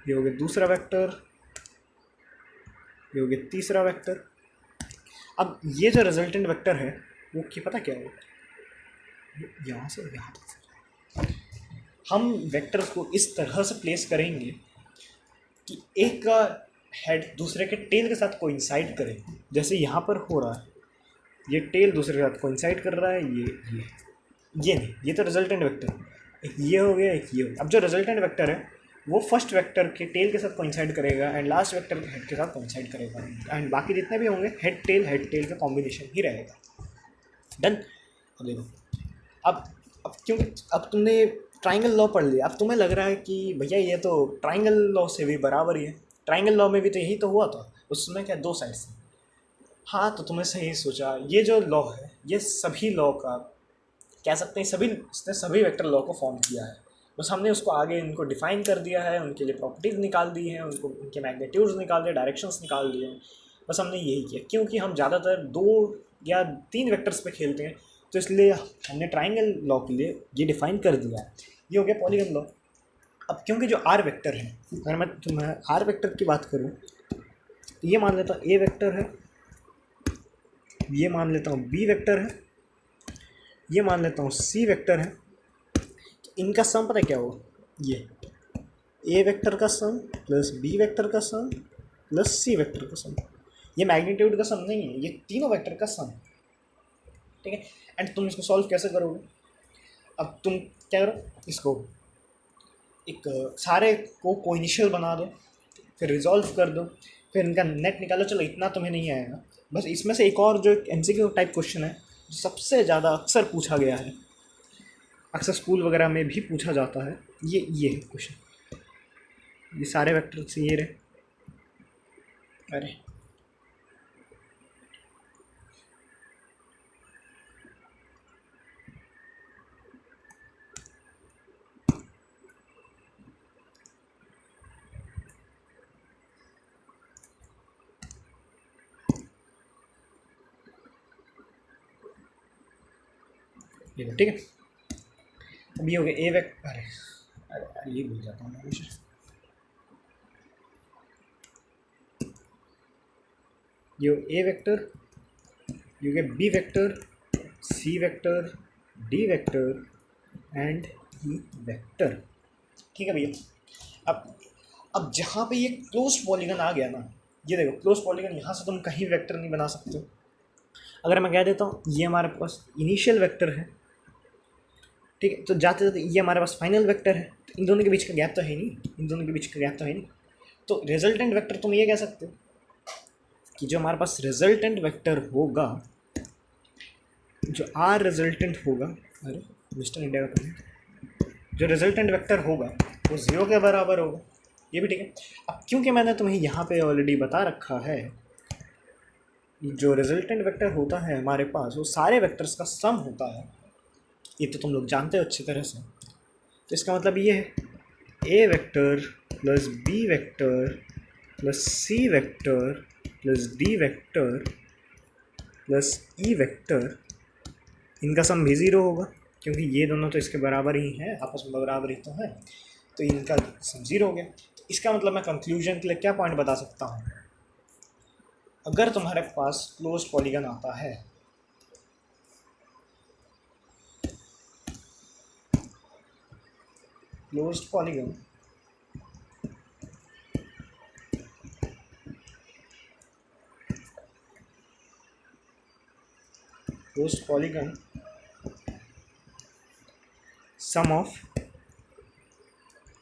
ये हो गया दूसरा वेक्टर, ये हो गया तीसरा वेक्टर। अब ये जो रिजल्टेंट वेक्टर है वो क्या पता क्या हो, यहाँ से यहाँ तक हम वेक्टर्स को इस तरह से प्लेस करेंगे कि एक का हेड दूसरे के टेल के साथ कोइंसाइड करे। जैसे यहाँ पर हो रहा है, ये टेल दूसरे के साथ कोइंसाइड कर रहा है, ये नहीं, ये तो रिजल्टेंट वेक्टर, एक ये हो गया, एक ये हो गया। अब जो रिजल्टेंट वेक्टर है वो फर्स्ट वेक्टर के टेल के साथ कोइंसाइड करेगा एंड लास्ट वेक्टर के हेड के साथ कोइंसाइड करेगा, एंड बाकी जितने भी होंगे हेड टेल का कॉम्बिनेशन ही रहेगा। डन। अब देखो, अब क्योंकि अब तुमने ट्राइंगल लॉ पढ़ लिया, अब तुम्हें लग रहा है कि भैया ये तो ट्राइंगल लॉ से भी बराबर ही है, ट्राइंगल लॉ में भी तो यही तो हुआ था, उसमें क्या दो साइड्स थे। हाँ, तो तुमने सही सोचा, ये जो लॉ है ये सभी लॉ का कह सकते हैं, इसने सभी वेक्टर लॉ को फॉर्म किया है। बस हमने उसको आगे इनको डिफाइन कर दिया है, उनके लिए प्रॉपर्टीज़ निकाल दी हैं, उनको उनके मैग्नीट्यूड्स निकाल दिए, डायरेक्शंस निकाल दिए हैं। बस हमने यही किया, क्योंकि हम ज़्यादातर 2 या 3 वेक्टर्स पे खेलते हैं, तो इसलिए हमने ट्राइंगल लॉ के लिए ये डिफाइन कर दिया है। ये हो गया पॉलीगन लॉ। अब क्योंकि जो आर वेक्टर है, अगर मैं तुम्हें आर वेक्टर की बात करूँ तो ये मान लेता हूँ ए वेक्टर है, ये मान लेता हूँ बी वेक्टर है, ये मान लेता हूँ सी वेक्टर है। इनका सम पता है क्या हो, ये ए वेक्टर का सम प्लस बी वेक्टर का सम प्लस सी वेक्टर का सम। ये मैग्नीट्यूड का सम नहीं है, ये तीनों वेक्टर का सम। ठीक है, एंड तुम इसको सॉल्व कैसे करोगे? अब तुम क्या करो, इसको एक सारे को कोइनिशियल बना दो, फिर रिजॉल्व कर दो, फिर इनका नेट निकालो। चलो इतना तुम्हें नहीं आएगा, बस इसमें से एक और जो एमसीक्यू टाइप क्वेश्चन है, जो सबसे ज़्यादा अक्सर पूछा गया है, अक्सर स्कूल वगैरह में भी पूछा जाता है, ये है क्वेश्चन। ये सारे वेक्टर्स ये रहे, अरे ये ठीक है। अब ये हो गया ए वेक्टर, अरे ये भूल जाता हूँ मैं हमेशा। ये ए वेक्टर, ये गया B vector, C vector, D vector and E vector. ठीक है भैया। अब जहाँ पे ये क्लोज पॉलीगन आ गया ना, ये देखो क्लोज पॉलीगन, यहाँ से तुम कहीं वेक्टर नहीं बना सकते हो। अगर मैं कह देता हूँ ये हमारे पास इनिशियल वेक्टर है, ठीक है, तो जाते जाते ये हमारे पास फाइनल वेक्टर है, तो इन दोनों के बीच का गैप तो है नहीं, तो रिजल्टेंट वेक्टर तुम ये कह सकते हो कि जो हमारे पास रिजल्टेंट वेक्टर होगा जो आर रिजल्टेंट होगा, अरे मिस्टर इंडिया का करें, जो रिजल्टेंट वेक्टर होगा वो 0 के बराबर होगा, ये भी ठीक है। अब क्योंकि मैंने तुम्हें यहाँ पे ऑलरेडी बता रखा है, जो रिजल्टेंट वेक्टर होता है हमारे पास वो सारे वेक्टर्स का सम होता है, ये तो तुम लोग जानते हो अच्छी तरह से। तो इसका मतलब ये है A vector plus B vector plus C vector plus D vector plus E vector, इनका सम भी 0 होगा, क्योंकि ये दोनों तो इसके बराबर ही हैं, आपस में बराबर ही तो हैं, तो इनका सम 0 हो गया। तो इसका मतलब मैं कंक्लूजन के लिए क्या पॉइंट बता सकता हूँ, अगर तुम्हारे पास क्लोज्ड पॉलीगन आता है, closed polygon sum of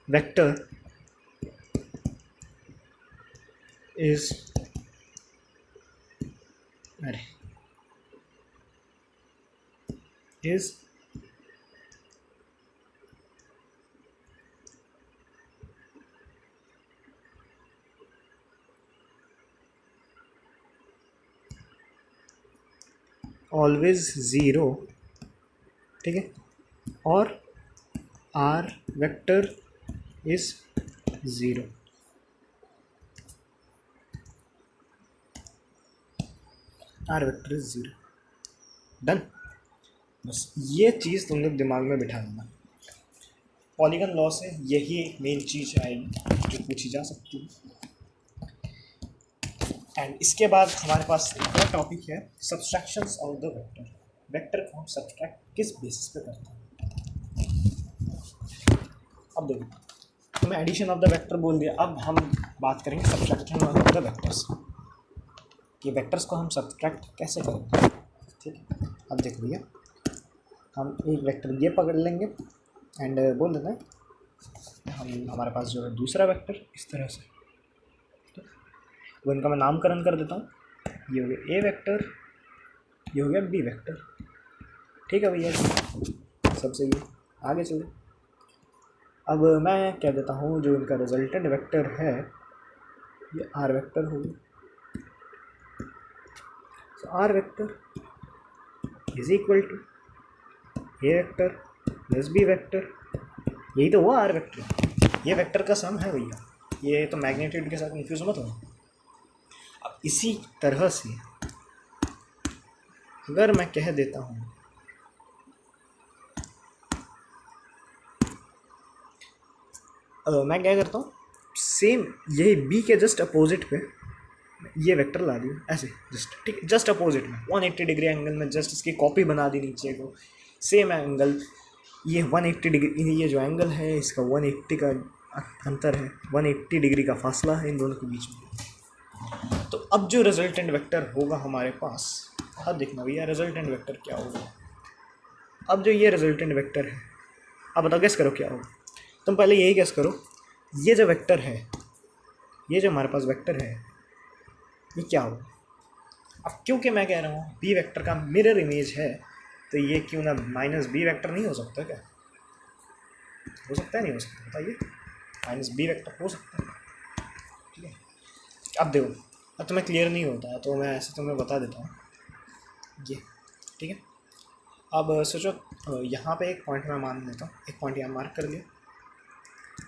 vector is always 0, ठीक है, और R vector is 0। R vector is 0, done. बस ये चीज़ तुम लोग दिमाग में बिठा लेना, पॉलीगन लॉ से यही मेन चीज़ आएगी जो पूछी जा सकती है। एंड इसके बाद हमारे पास एक और टॉपिक है subtractions of the vector. Vector को हम सब्सट्रैक्ट किस बेसिस पे करते हैं। अब देखो, तो मैं एडिशन ऑफ द वेक्टर बोल दिया, अब हम बात करेंगे सब्सट्रैक्शन ऑफ द वेक्टर्स, कि वेक्टर्स को हम सब्सट्रैक्ट कैसे करेंगे। ठीक है, अब देखो भैया, हम एक वेक्टर ये पकड़ लेंगे एंड बोल देते हैं हमारे पास जो है दूसरा वेक्टर इस तरह से, वो इनका मैं नामकरण कर देता हूँ, ये हो गया ए वेक्टर, ये हो गया बी वेक्टर। ठीक है भैया, सब सही है, आगे चले। अब मैं कह देता हूँ जो इनका रिजल्टेंट वेक्टर है ये आर वेक्टर होगा। तो R vector is equal to A vector plus B vector, यही तो हुआ आर वेक्टर, ये वेक्टर का सम है भैया, ये तो मैग्नीट्यूड के साथ कंफ्यूज मत हो। अब इसी तरह से अगर मैं कह देता हूँ मैं क्या करता हूँ, सेम यही बी के जस्ट अपोजिट पे ये वेक्टर ला दिया ऐसे, जस्ट ठीक, जस्ट अपोजिट में 180 डिग्री एंगल में जस्ट इसकी कॉपी बना दी नीचे को, सेम एंगल, ये 180 डिग्री, ये जो एंगल है इसका 180 का अंतर है, 180 डिग्री का फासला है इन दोनों के बीच में। तो अब जो रिजल्टेंट वेक्टर होगा हमारे पास, अब देखना भैया रिजल्टेंट वेक्टर क्या होगा। अब जो ये रिजल्टेंट वेक्टर है, अब बताओ गेस करो क्या होगा। तुम पहले यही गेस करो, ये जो वेक्टर है, ये जो हमारे पास वेक्टर है ये क्या होगा। अब क्योंकि मैं कह रहा हूँ बी वेक्टर का मिरर इमेज है, तो ये क्यों ना माइनस बी वेक्टर नहीं हो सकता क्या? हो सकता है, नहीं हो सकता, बताइए। माइनस बी वेक्टर हो सकता है, ठीक है। अब देखो, अब तुम्हें क्लियर नहीं होता है तो मैं ऐसे तुम्हें बता देता हूँ ये, ठीक है। अब सोचो यहाँ पे एक पॉइंट मैं मान लेता हूँ, एक पॉइंट यहाँ मार्क कर लिया,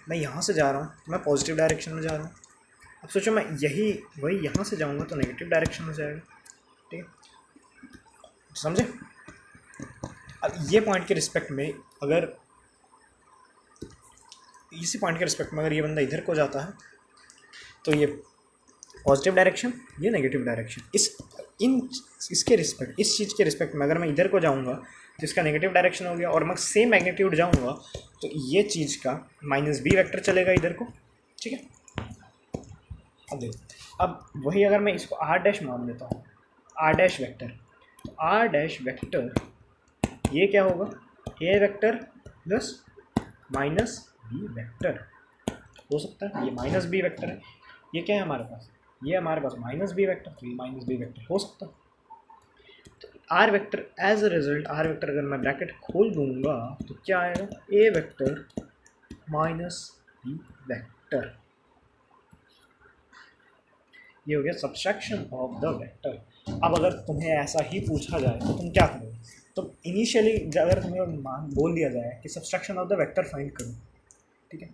मैं यहाँ से जा रहा हूँ, मैं पॉजिटिव डायरेक्शन में जा रहा हूँ। अब सोचो मैं वही यहाँ से जाऊँगा तो नेगेटिव डायरेक्शन में जाएगा, ठीक है, समझे। अब ये पॉइंट के रिस्पेक्ट में अगर इसी पॉइंट के रिस्पेक्ट में अगर ये बंदा इधर को जाता है तो ये पॉजिटिव डायरेक्शन, ये नेगेटिव डायरेक्शन, इसके रिस्पेक्ट, इस चीज़ के रिस्पेक्ट में अगर मैं इधर को जाऊँगा तो इसका नेगेटिव डायरेक्शन हो गया, और मैं सेम मैग्नीट्यूड जाऊँगा तो ये चीज़ का माइनस बी वेक्टर चलेगा इधर को, ठीक है। अब देखो, अब वही अगर मैं इसको आर डैश मान लेता हूँ, आर डैश वेक्टर, तो आर डैश वेक्टर ये क्या होगा, A vector plus minus B vector हो सकता है। ये माइनस बी वेक्टर है, ये क्या है हमारे पास, ये हमारे पास माइनस बी वेक्टर, तो ये माइनस बी वेक्टर हो सकता है। तो R vector as a result, R vector अगर मैं ब्रैकेट खोल दूंगा तो क्या आएगा, A vector minus B vector, ये हो गया सब्सट्रैक्शन ऑफ द वेक्टर। अब अगर तुम्हें ऐसा ही पूछा जाए तो तुम क्या करोगे, तो इनिशियली अगर तुम्हें बोल दिया जाए कि subtraction of the vector find करो, ठीक है,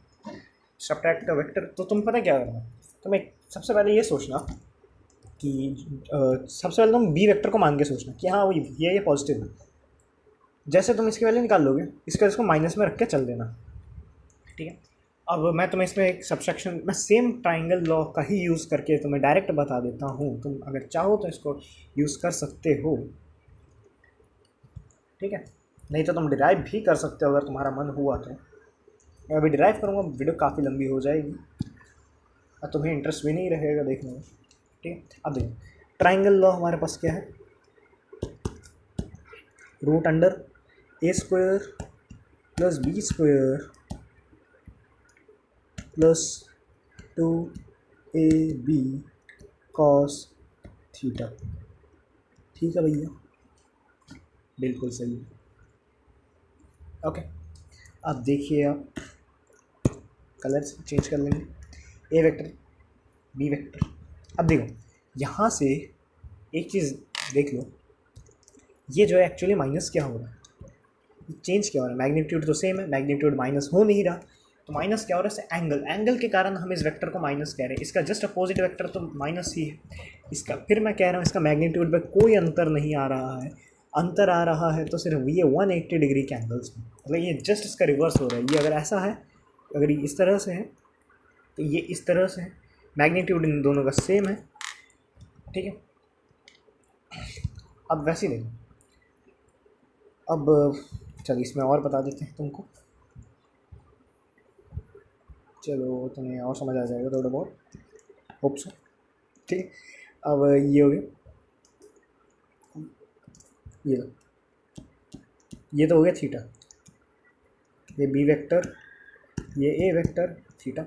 सब्ट्रैक्ट द वेक्टर, तो तुम पता क्या करना, तुम्हें सबसे पहले ये सोचना कि सबसे पहले तुम बी वेक्टर को मान के सोचना कि हाँ वही ये पॉजिटिव है। जैसे तुम इसकी वैल्यू निकाल लोगे, इसको माइनस में रख के चल देना, ठीक है। अब मैं तुम्हें इसमें एक सब्सट्रैक्शन, मैं सेम ट्राइंगल लॉ का ही यूज़ करके तुम्हें डायरेक्ट बता देता हूँ, तुम अगर चाहो तो इसको यूज़ कर सकते हो, ठीक है, नहीं तो तुम डिराइव भी कर सकते हो अगर तुम्हारा मन हुआ तो। मैं अभी डिराइव करूँगा, वीडियो काफ़ी लंबी हो जाएगी और तुम्हें इंटरेस्ट भी नहीं रहेगा देखने में, ठीक है। अब देखो ट्राइंगल लॉ हमारे पास क्या है, root under A square plus B square plus 2ab cos theta, ठीक है भैया, बिल्कुल सही है। ओके, अब देखिए आप कलर चेंज कर लेंगे, ए वेक्टर बी वेक्टर। अब देखो यहाँ से एक चीज़ देख लो, ये जो है एक्चुअली माइनस क्या हो रहा है, चेंज क्या हो रहा है, मैग्नीट्यूड तो सेम है, मैग्नीट्यूड माइनस हो नहीं रहा, तो माइनस क्या हो रहा है, एंगल, एंगल के कारण हम इस वेक्टर को माइनस कह रहे हैं, इसका जस्ट अपोजिट वेक्टर तो माइनस ही है इसका। फिर मैं कह रहा हूँ इसका मैग्नीट्यूड पे कोई अंतर नहीं आ रहा है, अंतर आ रहा है तो सिर्फ ये 180 डिग्री के एंगल्स में, मतलब ये जस्ट इसका रिवर्स हो रहा है। ये अगर ऐसा है, अगर ये इस तरह से है तो ये इस तरह से है, मैग्नीट्यूड इन दोनों का सेम है, ठीक है। अब वैसे ही देखो, अब चलो इसमें और बता देते हैं तुमको, चलो तुम्हें और समझ आ जाएगा थोड़ा बहुत, होप सो, ठीक है। अब ये हो गया, ये तो हो गया थीटा, ये बी वेक्टर, ये ए वेक्टर थीटा।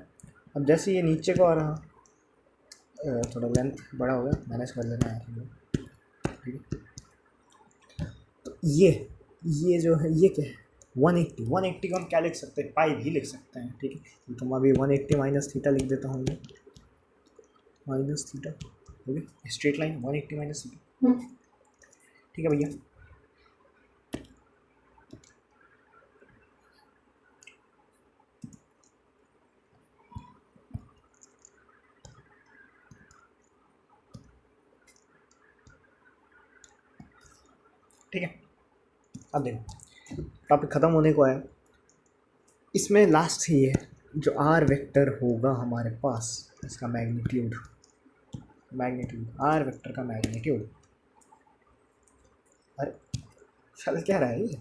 अब जैसे ये नीचे को आ रहा, थोड़ा लेंथ बड़ा हो गया, मैनेज कर लेना है, ठीक है। तो ये जो है ये क्या है, 180 को हम क्या लिख सकते हैं, पाई भी लिख सकते हैं, ठीक है। तो तुम अभी 180 माइनस थीटा लिख देता हूँ, minus theta, okay, straight line 180 minus theta, ठीक है भैया। ठीक है, अब देखो टॉपिक ख़त्म होने को आया, इसमें लास्ट ही है जो आर वेक्टर होगा हमारे पास, इसका मैग्नीट्यूड आर वेक्टर का मैग्नीट्यूड, अरे चल क्या रहा है ये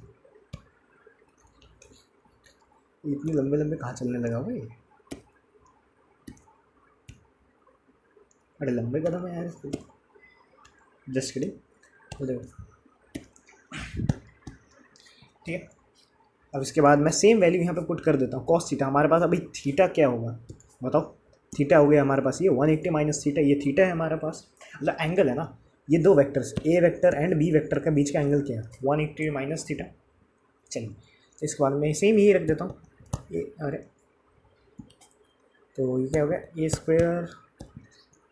इतनी लंबे लंबे कहाँ चलने लगा भाई, अरे लंबे कदम है यार इसके, जस्ट किडिंग, देखो ठीक है। अब इसके बाद मैं सेम वैल्यू यहाँ पे पुट कर देता हूँ, कॉस थीटा, हमारे पास अभी थीटा क्या होगा बताओ, थीटा हो गया हमारे पास ये 180 माइनस थीटा, ये थीटा है हमारे पास, मतलब एंगल है ना, ये दो vectors A vector and B vector के बीच का एंगल क्या है, 180 माइनस थीटा। चलिए तो इसके बाद मैं सेम यही रख देता हूँ, ये अरे तो ये क्या हो गया, A square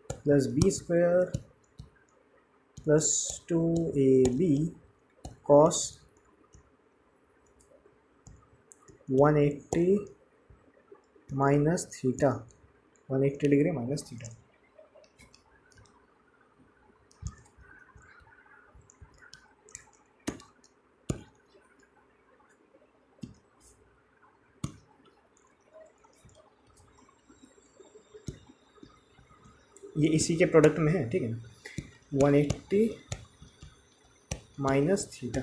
plus B square plus 2ab cos 180 minus theta, 180 degree minus theta. ये इसी के प्रोडक्ट में है, ठीक है, 180 माइनस थीटा।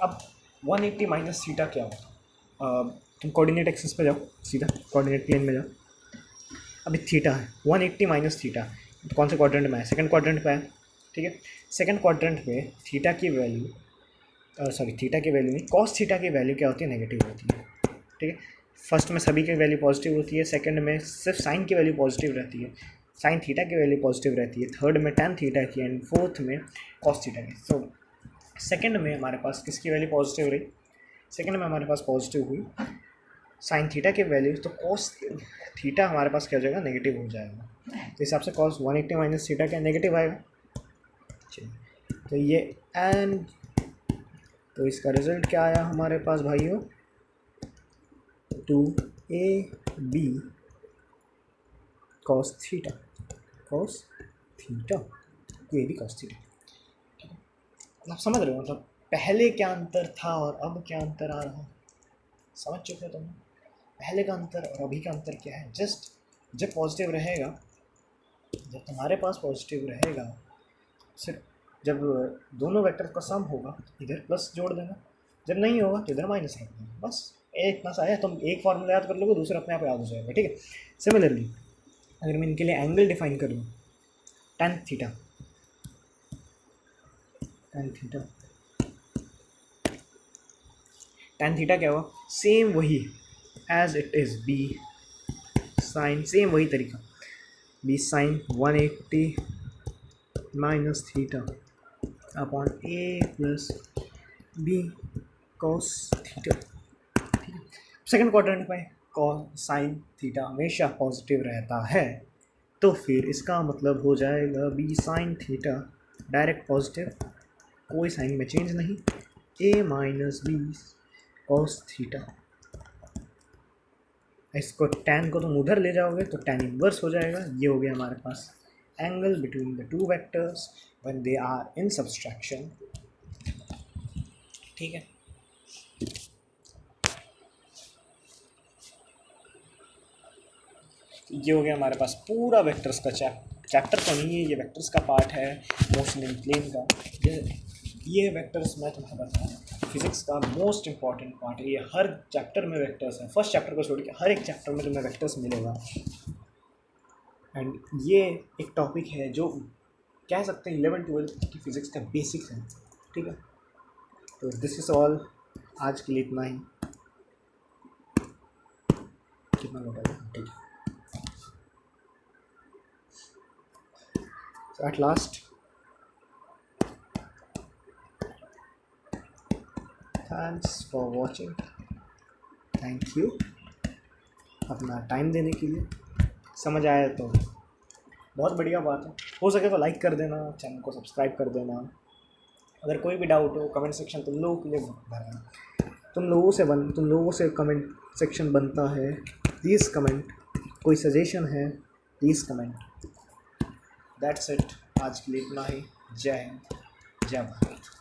अब 180 माइनस थीटा क्या होगा, तुम कोऑर्डिनेट एक्सिस पे जाओ, सीधा कोऑर्डिनेट प्लेन में जाओ, अभी थीटा है 180 माइनस थीटा, कौन से क्वाड्रेंट में है, सेकंड क्वाड्रेंट पे है, ठीक है। सेकंड क्वाड्रेंट पे थीटा की वैल्यू, सॉरी थीटा की वैल्यू नहीं, कॉस थीटा की वैल्यू क्या होती है, नेगेटिव होती है, ठीक है। फर्स्ट में सभी की वैल्यू पॉजिटिव होती है, सेकंड में सिर्फ साइन की वैल्यू पॉजिटिव रहती है, साइन थीटा की वैल्यू पॉजिटिव रहती है, थर्ड में टैन थीटा की, एंड फोर्थ में कॉस थीटा की। सो सेकंड में हमारे पास किसकी वैल्यू पॉजिटिव रही? सेकंड में हमारे पास पॉजिटिव हुई साइन थीटा की वैल्यू, तो कॉस थीटा हमारे पास क्या हो जाएगा? नेगेटिव हो जाएगा। तो हिसाब से कॉस 180 माइनस थीटा क्या नेगेटिव आएगा। चलिए, तो ये एंड तो इसका रिजल्ट क्या आया हमारे पास भाइयों? 2ab cos theta, cos theta, 2ab cos theta. आप समझ रहे हो मतलब पहले क्या अंतर था और अब क्या अंतर आ रहा है? समझ चुके हो तुम? पहले का अंतर और अभी का अंतर क्या है? जस्ट जब पॉजिटिव रहेगा, जब तुम्हारे पास पॉजिटिव रहेगा, सिर्फ जब दोनों वेक्टर का सम होगा इधर प्लस जोड़ देना, जब नहीं होगा तो इधर माइनस रख देना, बस एक प्लस आया, तुम एक फॉर्मूला याद कर लोगे, दूसरा अपने आप याद हो जाएगा। ठीक है। सिमिलरली अगर मैं इनके लिए एंगल डिफाइन कर लूँ, tan थीटा, tan थीटा क्या हुआ? सेम वही as it is b sine, same वही तरीका, b sine 180 minus theta upon ए प्लस बी कॉस थीटा। ठीक है। सेकेंड क्वाड्रेंट में कॉस साइन थीटा हमेशा पॉजिटिव रहता है, तो फिर इसका मतलब हो जाएगा b sine theta direct positive, कोई साइन में चेंज नहीं, a minus b cos theta. इसको टैन को तुम उधर ले जाओगे तो टैन इनवर्स हो जाएगा। ये हो गया हमारे पास angle between the two vectors when they are in subtraction. ठीक है। ये हो गया हमारे पास पूरा वेक्टर्स का चैप्टर तो नहीं है, ये वेक्टर्स का पार्ट है मोशन इन प्लेन का। ये वेक्टर्स मैं तुम्हें बताऊँ फिजिक्स का मोस्ट इंपॉर्टेंट पार्ट है। ये हर चैप्टर में वेक्टर्स है, फर्स्ट चैप्टर को छोड़ के हर एक चैप्टर में तुम्हें वेक्टर्स मिलेगा। एंड ये एक टॉपिक है जो कह सकते हैं 11-12 की फिज़िक्स का बेसिक्स है। ठीक है। तो दिस इज़ ऑल, आज के लिए इतना ही। कितना मोटा है? ठीक है। So at last, thanks for watching. Thank you अपना टाइम देने के लिए। समझ आया तो बहुत बढ़िया बात है। हो सके तो लाइक कर देना, चैनल को सब्सक्राइब कर देना। अगर कोई भी डाउट हो कमेंट सेक्शन तुम लोगों के लिए भरना। तुम लोगों से कमेंट सेक्शन बनता है, प्लीज़ कमेंट। कोई सजेशन है प्लीज़ कमेंट। दैट्स इट, आज के लिए इतना ही। जय हिंद, जय भारत।